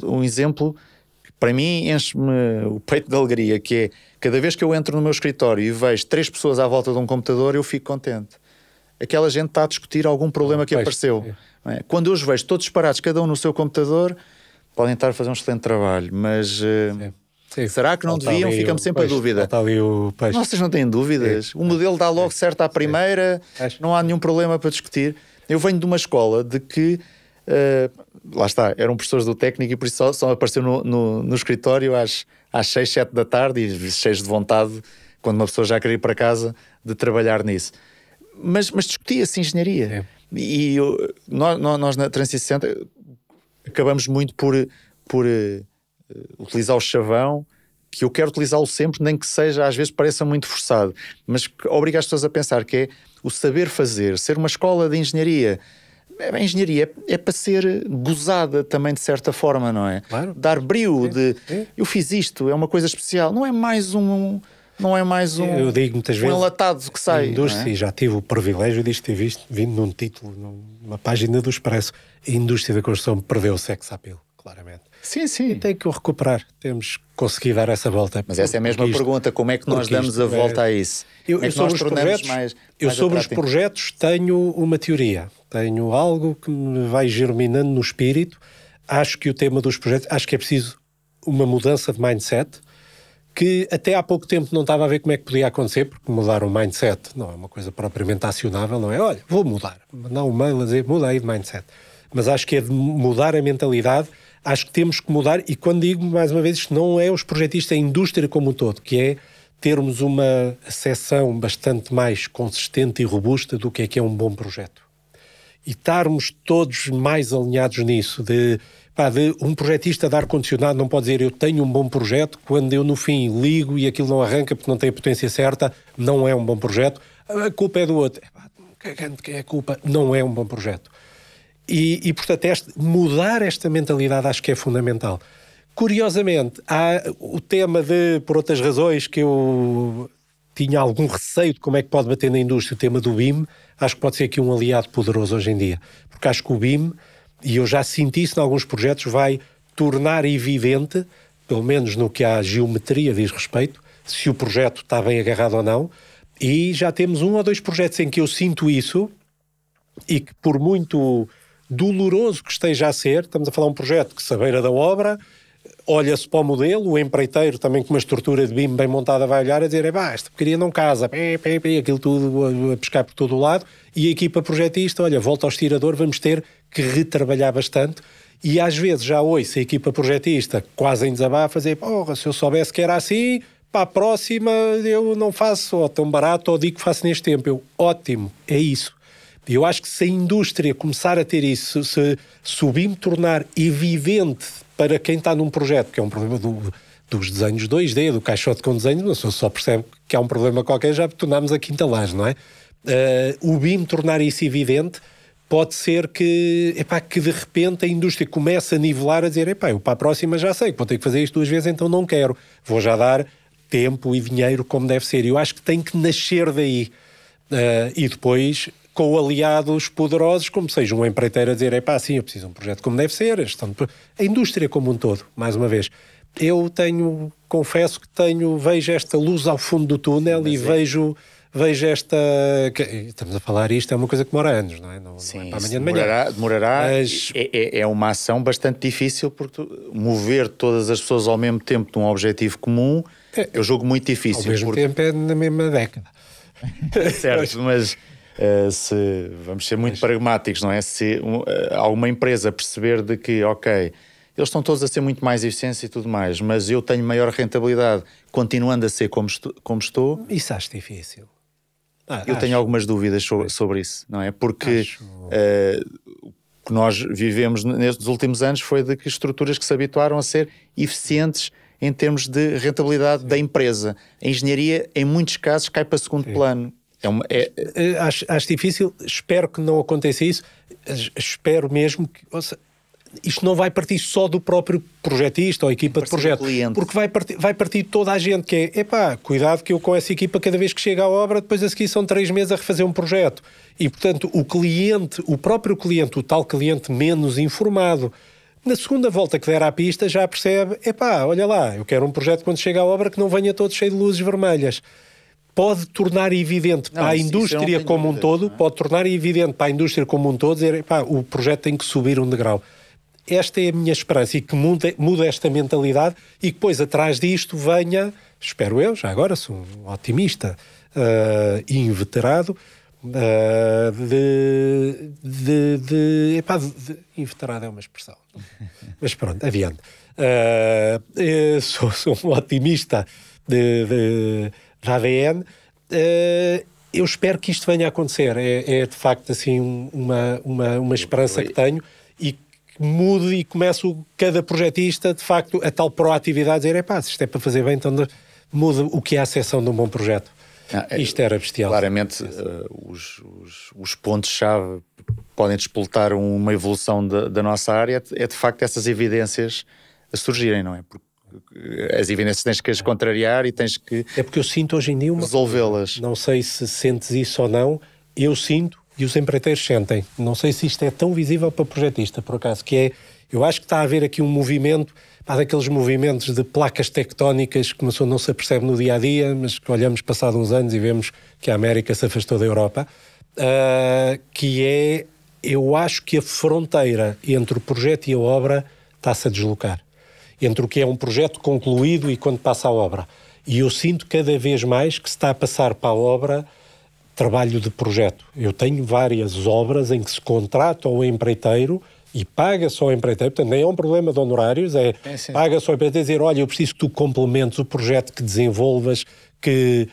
um exemplo que para mim enche-me o peito de alegria, que é, cada vez que eu entro no meu escritório e vejo 3 pessoas à volta de um computador, eu fico contente. Aquela gente está a discutir algum problema que apareceu. Não é? Quando eu os vejo todos parados, cada um no seu computador, podem estar a fazer um excelente trabalho, mas... será que não deviam? Fica-me sempre a dúvida. Vocês não têm dúvidas? O modelo dá logo certo à primeira, não há nenhum problema para discutir. Eu venho de uma escola de que, lá está, eram professores do técnico e por isso só apareceu no escritório às 6, 7 da tarde e cheios de vontade, quando uma pessoa já queria ir para casa, de trabalhar nisso. Mas discutia-se engenharia. E nós na Transição acabamos muito por utilizar o chavão, que eu quero utilizá-lo sempre, nem que seja, às vezes pareça muito forçado, mas que obriga as pessoas a pensar que é o saber fazer, ser uma escola de engenharia. A engenharia é para ser gozada também de certa forma, não é? Claro. Dar brio eu fiz isto, é uma coisa especial, não é mais um eu digo muitas vezes, enlatado que sai. Indústria, já tive o privilégio disto ter vindo num título, numa página do Expresso. A indústria da construção perdeu o sex appeal, claramente. Sim. E tem que o recuperar. Temos que conseguir dar essa volta. Mas essa é a mesma pergunta. Como é que nós damos a volta a isso? Sobre os projetos tenho uma teoria. Tenho algo que me vai germinando no espírito. Acho que o tema dos projetos... Acho que é preciso uma mudança de mindset, que até há pouco tempo não estava a ver como é que podia acontecer, porque mudar o mindset não é uma coisa propriamente acionável, não é? Olha, vou mudar. Mandar um mail a dizer, mudei de mindset. Mas acho que é de mudar a mentalidade. Acho que temos que mudar, e quando digo, mais uma vez, isto não é os projetistas, é a indústria como um todo, que é termos uma seção bastante mais consistente e robusta do que é um bom projeto. E estarmos todos mais alinhados nisso, de um projetista de ar-condicionado não pode dizer eu tenho um bom projeto, quando eu no fim ligo e aquilo não arranca porque não tem a potência certa, não é um bom projeto. A culpa é do outro. Quem é a culpa? Não é um bom projeto. E portanto, mudar esta mentalidade acho que é fundamental. Curiosamente, há o tema de, por outras razões, que eu tinha algum receio de como é que pode bater na indústria, o tema do BIM, acho que pode ser aqui um aliado poderoso hoje em dia. Porque acho que o BIM, e eu já senti isso em alguns projetos, vai tornar evidente, pelo menos no que à geometria diz respeito, se o projeto está bem agarrado ou não. E já temos 1 ou 2 projetos em que eu sinto isso, e que por muito doloroso que esteja a ser, estamos a falar de um projeto que se à beira da obra, olha-se para o modelo, o empreiteiro também com uma estrutura de BIM bem montada vai olhar a dizer, esta porcaria não casa, aquilo tudo a pescar por todo o lado, e a equipa projetista, olha, volta ao estirador, vamos ter que retrabalhar bastante. E às vezes já ouço a equipa projetista quase em desabafo a dizer, se eu soubesse que era assim, para a próxima eu não faço ou tão barato ou digo que faço neste tempo. Ótimo, é isso. E eu acho que se a indústria começar a ter isso, se o BIM tornar evidente para quem está num projeto, que é um problema dos desenhos 2D, do caixote com desenho, não só percebe que há um problema qualquer, já tornámos a quinta laje, não é? O BIM tornar isso evidente, pode ser que de repente a indústria comece a nivelar, a dizer, eu para a próxima já sei que vou ter que fazer isto 2 vezes, então não quero. Vou já dar tempo e dinheiro como deve ser. Eu acho que tem que nascer daí. E depois, com aliados poderosos, como seja um empreiteiro a dizer, sim, eu preciso de um projeto como deve ser. A indústria como um todo, mais uma vez. Eu confesso que vejo esta luz ao fundo do túnel e vejo esta... Estamos a falar isto, é uma coisa que demora anos, não é? Não é para amanhã de manhã. Demorará. Mas... É uma ação bastante difícil, porque mover todas as pessoas ao mesmo tempo num objetivo comum é um jogo muito difícil. Ao mesmo tempo é na mesma década. Certo, mas vamos ser muito pragmáticos, não é? Se alguma empresa perceber de que, ok, eles estão todos a ser muito mais eficientes e tudo mais, mas eu tenho maior rentabilidade continuando a ser como estou... Isso acho difícil. Eu tenho algumas dúvidas sobre isso, não é? Porque o que nós vivemos nestes últimos anos foi de que estruturas que se habituaram a ser eficientes em termos de rentabilidade da empresa. A engenharia, em muitos casos, cai para segundo plano. Acho difícil, espero que não aconteça isso, espero mesmo que... Isto não vai partir só do próprio projetista ou equipa de projeto, porque vai partir de toda a gente, que é, cuidado que eu com essa equipa, cada vez que chega à obra, depois a seguir são 3 meses a refazer um projeto. E, portanto, o próprio cliente, o tal cliente menos informado, na segunda volta que der à pista já percebe, olha lá, eu quero um projeto quando chega à obra que não venha todo cheio de luzes vermelhas. Pode tornar evidente para a indústria como um todo, pode tornar evidente para a indústria como um todo, dizer, o projeto tem que subir um degrau. Esta é a minha esperança, e que muda esta mentalidade, e que depois atrás disto venha, espero eu, já agora sou um otimista e inveterado, inveterado é uma expressão, mas pronto, adiante. Sou um otimista da ADN. Eu espero que isto venha a acontecer. É de facto assim uma esperança que tenho, e que mude e comece cada projetista de facto a tal proatividade, dizer, se isto é para fazer bem, então muda o que é a acessão de um bom projeto. Isto era bestial. Claramente, os pontos-chave podem despoltar uma evolução da nossa área, é de facto essas evidências a surgirem, não é? Porque as evidências tens que as contrariar e tens que... É porque eu sinto hoje em dia resolvê-las. Não sei se sentes isso ou não, eu sinto e os empreiteiros sentem. Não sei se isto é tão visível para o projetista, por acaso, que é... Eu acho que está a haver aqui um movimento, daqueles movimentos de placas tectónicas que não se apercebe no dia-a-dia, mas que olhamos passado uns anos e vemos que a América se afastou da Europa, que é... Eu acho que a fronteira entre o projeto e a obra está-se a deslocar. Entre o que é um projeto concluído e quando passa a obra. E eu sinto cada vez mais que se está a passar para a obra trabalho de projeto. Eu tenho várias obras em que se contrata ao empreiteiro e paga-se ao empreiteiro, portanto nem é um problema de honorários, paga-se ao empreiteiro dizer, olha, eu preciso que tu complementes o projeto, que desenvolvas, que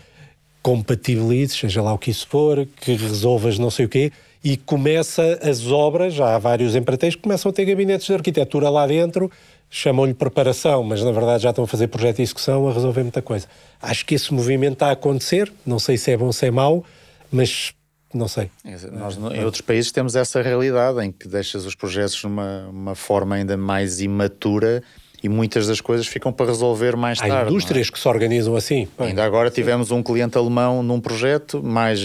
compatibilizes, seja lá o que isso for, que resolvas não sei o quê, e começa as obras, já há vários empreiteiros que começam a ter gabinetes de arquitetura lá dentro, chamam-lhe preparação, mas na verdade já estão a fazer projeto de execução, a resolver muita coisa. Acho que esse movimento está a acontecer, não sei se é bom ou se é mau, mas não sei. Nós em outros países temos essa realidade em que deixas os projetos numa forma ainda mais imatura e muitas das coisas ficam para resolver mais tarde. Há indústrias que se organizam assim. Ainda agora tivemos um cliente alemão num projeto, mais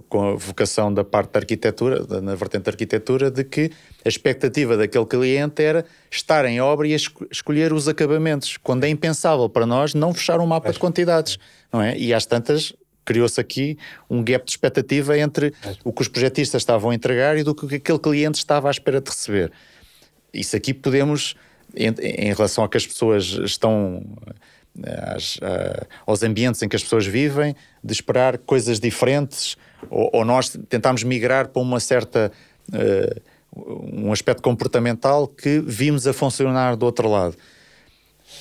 com a vocação da parte da arquitetura, na vertente da arquitetura, de que a expectativa daquele cliente era estar em obra e escolher os acabamentos, quando é impensável para nós não fechar um mapa de quantidades, não é? E às tantas criou-se aqui um gap de expectativa entre o que os projetistas estavam a entregar e do que aquele cliente estava à espera de receber. Isso aqui podemos... Em relação a que as pessoas estão aos ambientes em que as pessoas vivem, de esperar coisas diferentes, ou nós tentámos migrar para uma certa um aspecto comportamental que vimos a funcionar do outro lado.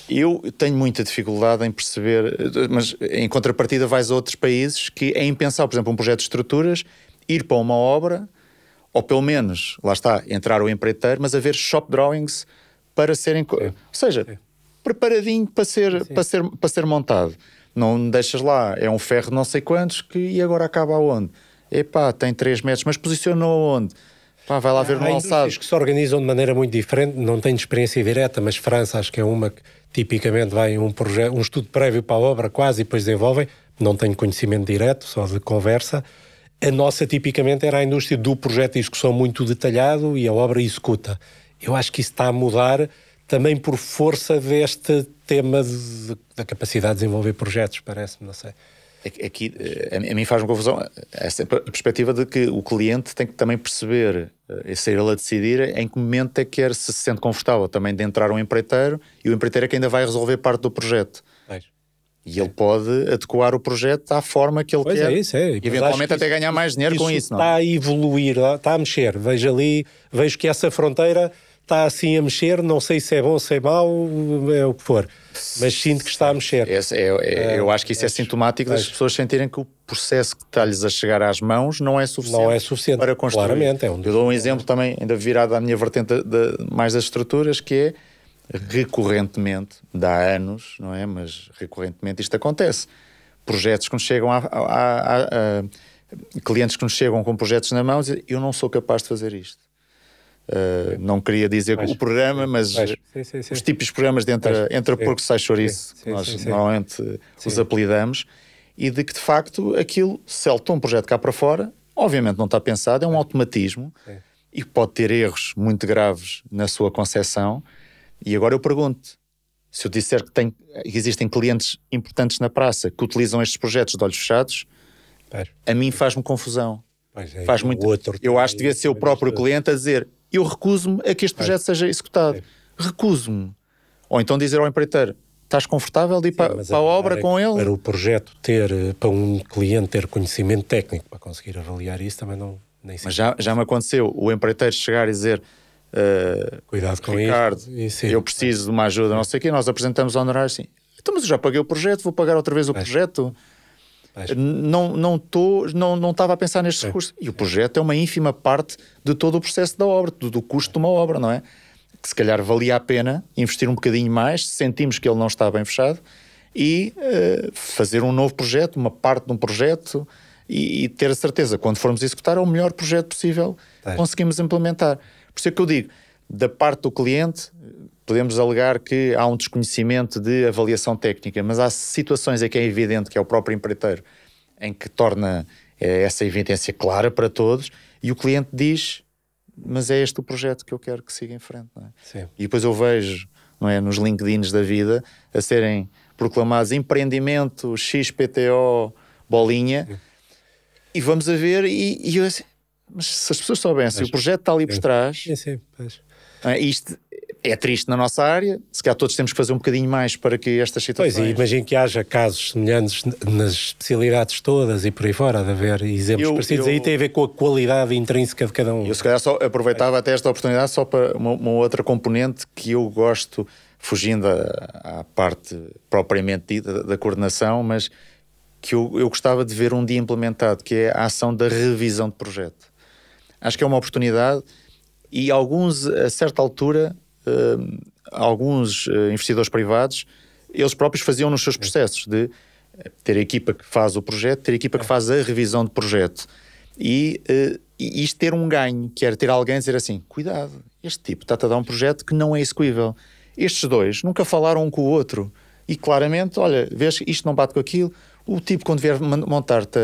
Eu tenho muita dificuldade em perceber, mas em contrapartida vais a outros países que é impensável, por exemplo, um projeto de estruturas, ir para uma obra, ou pelo menos, lá está, entrar o empreiteiro, mas haver shop drawings para serem, ou seja, preparadinho para ser montado. Não deixas lá, é um ferro de não sei quantos e agora acaba aonde? Tem 3 metros, mas posicionou aonde? Vai lá ver no alçado. Há indústrias que se organizam de maneira muito diferente, não tenho experiência direta, mas França acho que é uma que tipicamente vai um estudo prévio para a obra quase e depois desenvolvem, não tenho conhecimento direto, só de conversa. A nossa tipicamente era a indústria do projeto de execução muito detalhado e a obra executa. Eu acho que isso está a mudar também por força deste tema da capacidade de desenvolver projetos, parece-me, não sei. Aqui, a mim faz-me confusão essa perspectiva de que o cliente tem que também perceber, ser ele a decidir em que momento é que se sente confortável também de entrar um empreiteiro, e o empreiteiro é que ainda vai resolver parte do projeto. E ele pode adequar o projeto à forma que ele quer. E eventualmente até ganhar mais dinheiro com isso. Está a evoluir, está a mexer. Vejo que essa fronteira está assim a mexer, não sei se é bom, se é mau, é o que for, mas sinto que está a mexer. Eu acho que isso é sintomático das pessoas sentirem que o processo que está-lhes a chegar às mãos não é suficiente, para construir. Claramente. Eu dou um exemplo também, ainda virado à minha vertente mais das estruturas, que é recorrentemente, dá anos, não é? Mas recorrentemente isto acontece. Projetos que nos chegam clientes que nos chegam com projetos na mão e dizem, eu não sou capaz de fazer isto. Não queria dizer o programa, mas os típicos programas de entre porco sai chouriço, que nós normalmente os apelidamos, e de que de facto aquilo saltou um projeto cá para fora, obviamente não está pensado, é um automatismo e pode ter erros muito graves na sua concepção. E agora eu pergunto, se eu disser que existem clientes importantes na praça que utilizam estes projetos de olhos fechados, a mim faz-me confusão. Faz muito. Eu acho que devia ser o próprio cliente a dizer, eu recuso-me a que este projeto seja executado. Recuso-me. Ou então dizer ao empreiteiro, estás confortável de ir para a obra com ele? Para o projeto para um cliente ter conhecimento técnico para conseguir avaliar isso também não... Mas já me aconteceu o empreiteiro chegar e dizer, cuidado com Ricardo, eu preciso de uma ajuda, não sei o quê, nós apresentamos honorários assim, então mas eu já paguei o projeto, vou pagar outra vez o projeto. Não estava a pensar nestes recursos. E o projeto é uma ínfima parte de todo o processo da obra, do custo de uma obra, não é? Que se calhar valia a pena investir um bocadinho mais, se sentimos que ele não está bem fechado, e fazer um novo projeto, uma parte de um projeto, e ter a certeza, quando formos executar, é o melhor projeto possível conseguimos implementar. Por isso é que eu digo, da parte do cliente, podemos alegar que há um desconhecimento de avaliação técnica, mas há situações em que é evidente que é o próprio empreiteiro em que torna essa evidência clara para todos, e o cliente diz, mas é este o projeto que eu quero que siga em frente, não é? E depois eu vejo, não é, nos LinkedIns da vida a serem proclamados empreendimento XPTO bolinha, e vamos a ver e eu assim, mas se as pessoas soubessem, o projeto está ali por trás. Isto é triste na nossa área, se calhar todos temos que fazer um bocadinho mais para que estas situações... Pois, e imagino que haja casos semelhantes nas especialidades todas e por aí fora, de haver exemplos parecidos. Aí tem a ver com a qualidade intrínseca de cada um. Eu se calhar só aproveitava até esta oportunidade só para uma outra componente que eu gosto, fugindo à parte propriamente dita da coordenação, mas que eu gostava de ver um dia implementado, que é a ação da revisão de projeto. Acho que é uma oportunidade e alguns, a certa altura, alguns investidores privados, eles próprios faziam nos seus processos de ter a equipa que faz o projeto, ter a equipa que faz a revisão de projeto. E isto ter um ganho, que era ter alguém a dizer assim, cuidado, este tipo está-te a dar um projeto que não é execuível. Estes dois nunca falaram um com o outro. E claramente, olha, vês, isto não bate com aquilo. O tipo, quando vier montar-te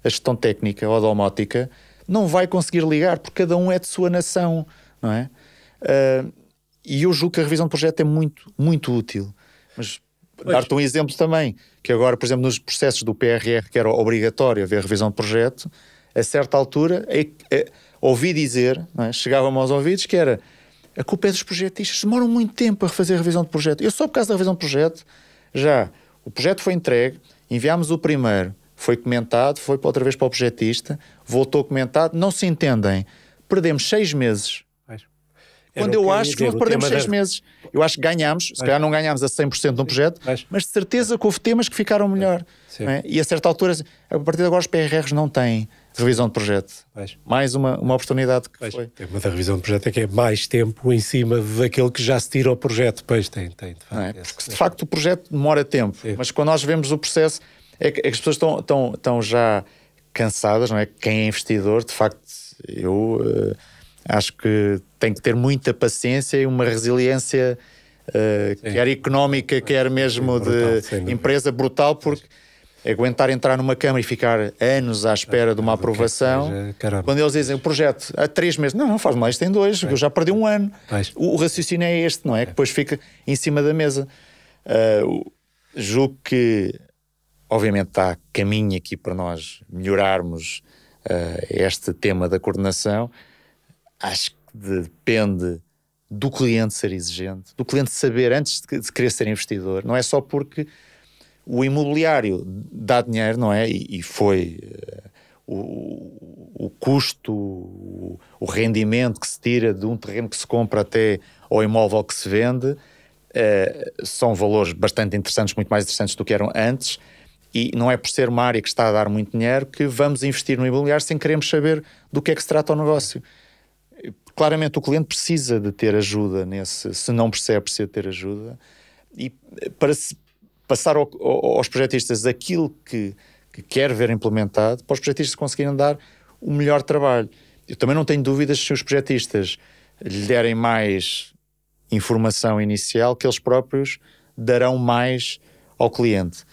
a gestão técnica ou domótica, não vai conseguir ligar, porque cada um é de sua nação, não é? E eu julgo que a revisão de projeto é muito, muito útil. Mas dar-te um exemplo também, que agora, por exemplo, nos processos do PRR, que era obrigatório haver revisão de projeto, a certa altura, ouvi dizer, não é? Chegava-me aos ouvidos, que era, a culpa é dos projetistas, demoram muito tempo a fazer a revisão de projeto. Eu só por causa da revisão de projeto, o projeto foi entregue, enviámos o primeiro, foi comentado, foi outra vez para o projetista, voltou comentado, não se entendem. Perdemos 6 meses. Quando eu acho que não perdemos 6 meses. Eu acho que ganhámos, se calhar não ganhámos a 100% de um projeto, mas de certeza que houve temas que ficaram melhor. É? E a certa altura, a partir de agora os PRRs não têm revisão de projeto. Mais uma oportunidade que foi. Mas a revisão de projeto é que é mais tempo em cima daquele que já se tira ao projeto. Pois tem de facto. Não é? Porque de facto o projeto demora tempo, mas quando nós vemos o processo, é que as pessoas estão já cansadas, não é? Quem é investidor, de facto, eu acho que tem que ter muita paciência e uma resiliência, quer económica, quer mesmo de empresa, brutal, porque aguentar entrar numa Câmara e ficar anos à espera de uma aprovação, quando eles dizem o projeto há 3 meses, não faz mais, tem 2, eu já perdi 1 ano. O raciocínio é este, não é? Que depois fica em cima da mesa. Julgo que obviamente está caminho aqui para nós melhorarmos este tema da coordenação. Acho que depende do cliente ser exigente, do cliente saber antes de querer ser investidor. Não é só porque o imobiliário dá dinheiro, não é? E foi o custo, o o rendimento que se tira de um terreno que se compra até ao imóvel que se vende, são valores bastante interessantes, muito mais interessantes do que eram antes, e não é por ser uma área que está a dar muito dinheiro que vamos investir no imobiliário sem queremos saber do que é que se trata o negócio. Claramente o cliente precisa de ter ajuda se não percebe, precisa ter ajuda, e para passar aos projetistas aquilo que quer ver implementado, para os projetistas conseguirem dar o melhor trabalho. Eu também não tenho dúvidas se os projetistas lhe derem mais informação inicial, que eles próprios darão mais ao cliente.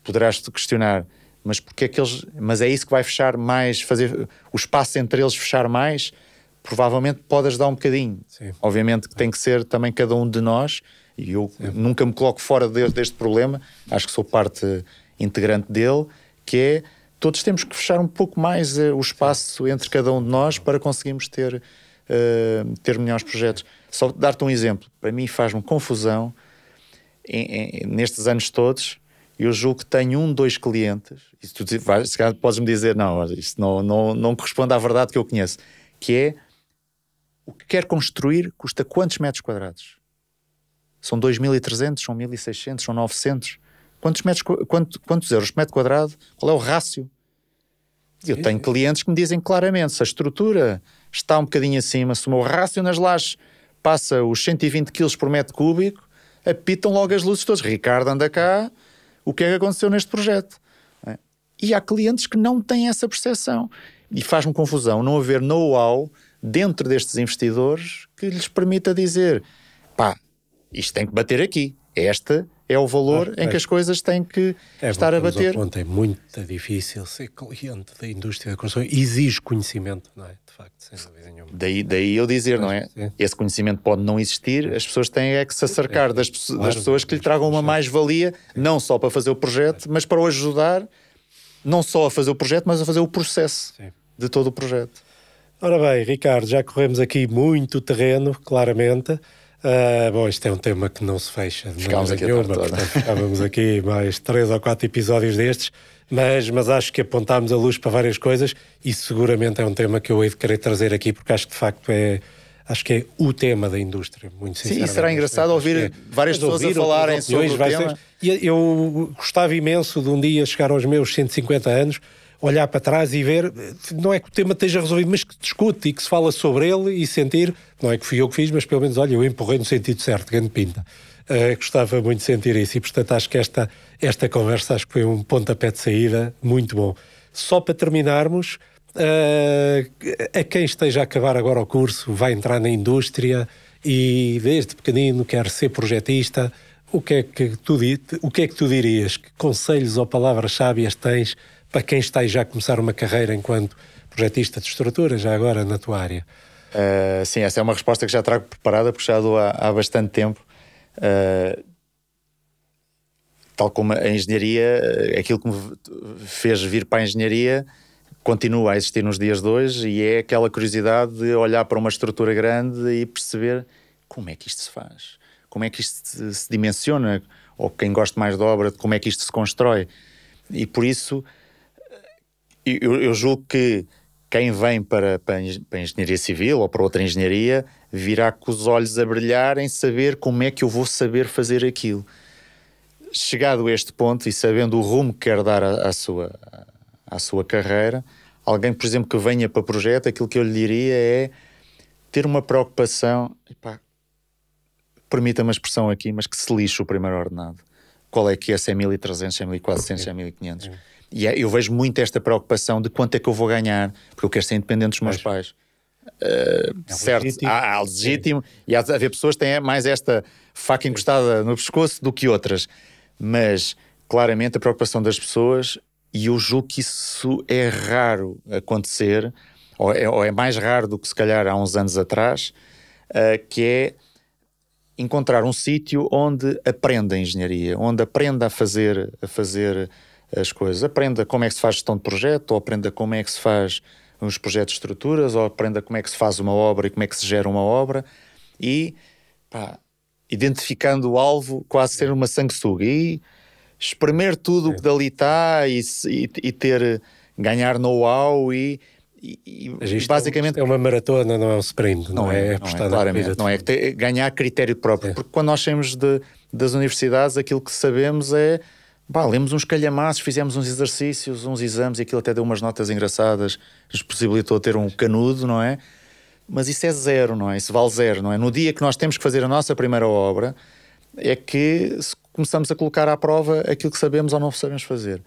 Poderás-te questionar, mas porque é que mas é isso que vai fechar mais, fazer o espaço entre eles fechar mais? Provavelmente pode ajudar um bocadinho. Sim. Obviamente que tem que ser também cada um de nós, e eu nunca me coloco fora deste problema, acho que sou parte integrante dele, que é, todos temos que fechar um pouco mais o espaço entre cada um de nós para conseguirmos ter melhores projetos. Só dar-te um exemplo, para mim faz-me confusão, nestes anos todos, eu julgo que tenho 2 clientes, e tu se calhar podes-me dizer, não, isto não corresponde à verdade que eu conheço, que é, o que quer construir custa quantos metros quadrados? São 2.300, são 1.600, são 900? Quantos euros por metro quadrado? Qual é o rácio? Eu tenho clientes que me dizem claramente, se a estrutura está um bocadinho acima, se o meu rácio nas lajes passa os 120 kg por metro cúbico, apitam logo as luzes todas. Ricardo, anda cá, o que é que aconteceu neste projeto? E há clientes que não têm essa percepção. E faz-me confusão não haver know-how dentro destes investidores que lhes permita dizer, pá, isto tem que bater aqui. Este é o valor em que as coisas têm que estar a bater. É muito difícil ser cliente da indústria da construção. Exige conhecimento, não é? De facto, sem dúvida nenhuma. Daí eu dizer, não é? Sim. Esse conhecimento pode não existir, as pessoas têm que se acercar das pessoas que lhe tragam uma mais-valia, não só para fazer o projeto, mas para o ajudar, não só a fazer o projeto, mas a fazer o processo de todo o projeto. Ora bem, Ricardo, já corremos aqui muito terreno, claramente. Bom, isto é um tema que não se fecha de maneira nenhuma, portanto ficávamos aqui mais 3 ou 4 episódios destes, mas acho que apontámos a luz para várias coisas e seguramente é um tema que eu hei de querer trazer aqui, porque acho que de facto acho que é o tema da indústria, muito sinceramente. Sim, e será engraçado ouvir várias pessoas a falarem sobre o tema. E eu gostava imenso de um dia chegar aos meus 150 anos, olhar para trás e ver, não é que o tema esteja resolvido, mas que discute e que se fala sobre ele e sentir, não é que fui eu que fiz, mas pelo menos, olha, eu empurrei no sentido certo, grande pinta. Gostava muito de sentir isso e, portanto, acho que esta conversa acho que foi um pontapé de saída muito bom. Só para terminarmos, a quem esteja a acabar agora o curso, vai entrar na indústria e desde pequenino quer ser projetista, o que é que tu dirias? Que conselhos ou palavras sábias tens para quem está já a começar uma carreira enquanto projetista de estrutura, já agora na tua área? Sim, essa é uma resposta que já trago preparada, porque já dou há bastante tempo. Tal como a engenharia, aquilo que me fez vir para a engenharia continua a existir nos dias de hoje, e é aquela curiosidade de olhar para uma estrutura grande e perceber como é que isto se faz, como é que isto se dimensiona, ou quem gosta mais de obra, como é que isto se constrói. E por isso eu julgo que quem vem para a engenharia civil ou para outra engenharia virá com os olhos a brilhar em saber como é que eu vou saber fazer aquilo. Chegado a este ponto e sabendo o rumo que quer dar à sua carreira, alguém, por exemplo, que venha para projeto, aquilo que eu lhe diria é ter uma preocupação, permita-me a expressão aqui, mas que se lixe o primeiro ordenado. Qual é que é? Se é 1.300, se é 1.400, se é 1.500? E eu vejo muito esta preocupação de quanto é que eu vou ganhar, porque eu quero ser independente dos meus pais. Certo, há legítimo, e há haver pessoas que têm mais esta faca encostada no pescoço do que outras, mas claramente a preocupação das pessoas, e eu julgo que isso é raro acontecer, ou é mais raro do que se calhar há uns anos atrás, que é encontrar um sítio onde aprenda a engenharia, onde aprenda a fazer as coisas, aprenda como é que se faz gestão de projeto, ou aprenda como é que se faz uns projetos de estruturas, ou aprenda como é que se faz uma obra e como é que se gera uma obra, e identificando o alvo, quase ser uma sanguessuga, e espremer tudo o que dali está e ganhar know-how e Mas isto basicamente é uma maratona, não é um sprint, não é apostar na corrida. Não é ganhar critério próprio, porque quando nós saímos das universidades, aquilo que sabemos é, lemos uns calhamaços, fizemos uns exercícios, uns exames, e aquilo até deu umas notas engraçadas, nos possibilitou ter um canudo, não é? Mas isso é zero, não é? Isso vale zero, não é? No dia que nós temos que fazer a nossa primeira obra, é que começamos a colocar à prova aquilo que sabemos ou não sabemos fazer.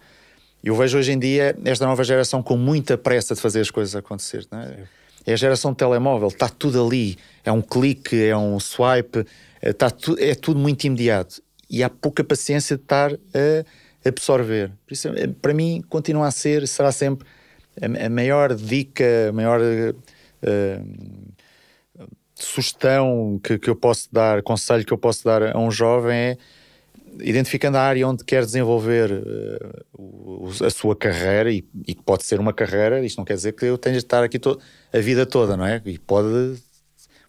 Eu vejo hoje em dia esta nova geração com muita pressa de fazer as coisas acontecer, não é? É a geração de telemóvel, está tudo ali, é um clique, é um swipe, é tudo muito imediato e há pouca paciência de estar a absorver. Por isso, para mim, continua a ser, será sempre a maior dica, a maior sugestão que eu posso dar, conselho que eu posso dar a um jovem é, identificando a área onde quer desenvolver a sua carreira, e que pode ser uma carreira, isto não quer dizer que eu tenha de estar aqui a vida toda, não é? E pode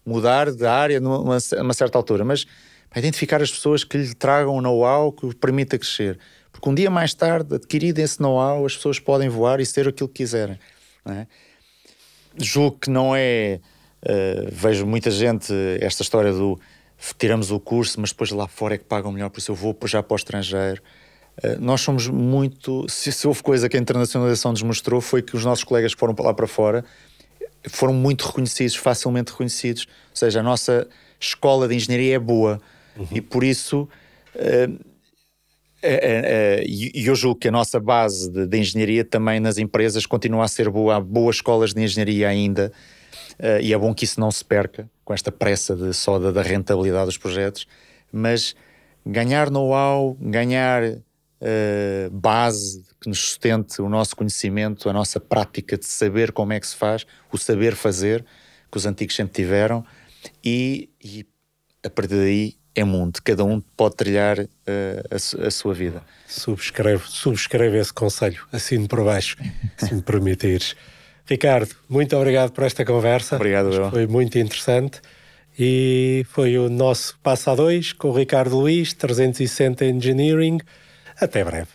mudar de área numa certa altura, mas identificar as pessoas que lhe tragam um know-how que o permita crescer. Porque um dia mais tarde, adquirido esse know-how, as pessoas podem voar e ser aquilo que quiserem, não é? Julgo que não é... vejo muita gente, esta história do tiramos o curso, mas depois lá fora é que pagam melhor, por isso eu vou já para o estrangeiro. Nós somos muito... Se houve coisa que a internacionalização nos mostrou, foi que os nossos colegas que foram lá para fora foram muito reconhecidos, facilmente reconhecidos. Ou seja, a nossa escola de engenharia é boa. E por isso... e eu julgo que a nossa base de engenharia também nas empresas continua a ser boa. Há boas escolas de engenharia ainda. E é bom que isso não se perca com esta pressa só da rentabilidade dos projetos, mas ganhar know-how, ganhar base que nos sustente o nosso conhecimento, a nossa prática de saber como é que se faz, o saber fazer que os antigos sempre tiveram, e a partir daí é mundo, cada um pode trilhar a sua vida. Subscrevo esse conselho, assino por baixo, se me permitires. Ricardo, muito obrigado por esta conversa. Obrigado, eu. Foi muito interessante e foi o nosso Passo a 2 com o Ricardo Luís, 360 Engineering. Até breve.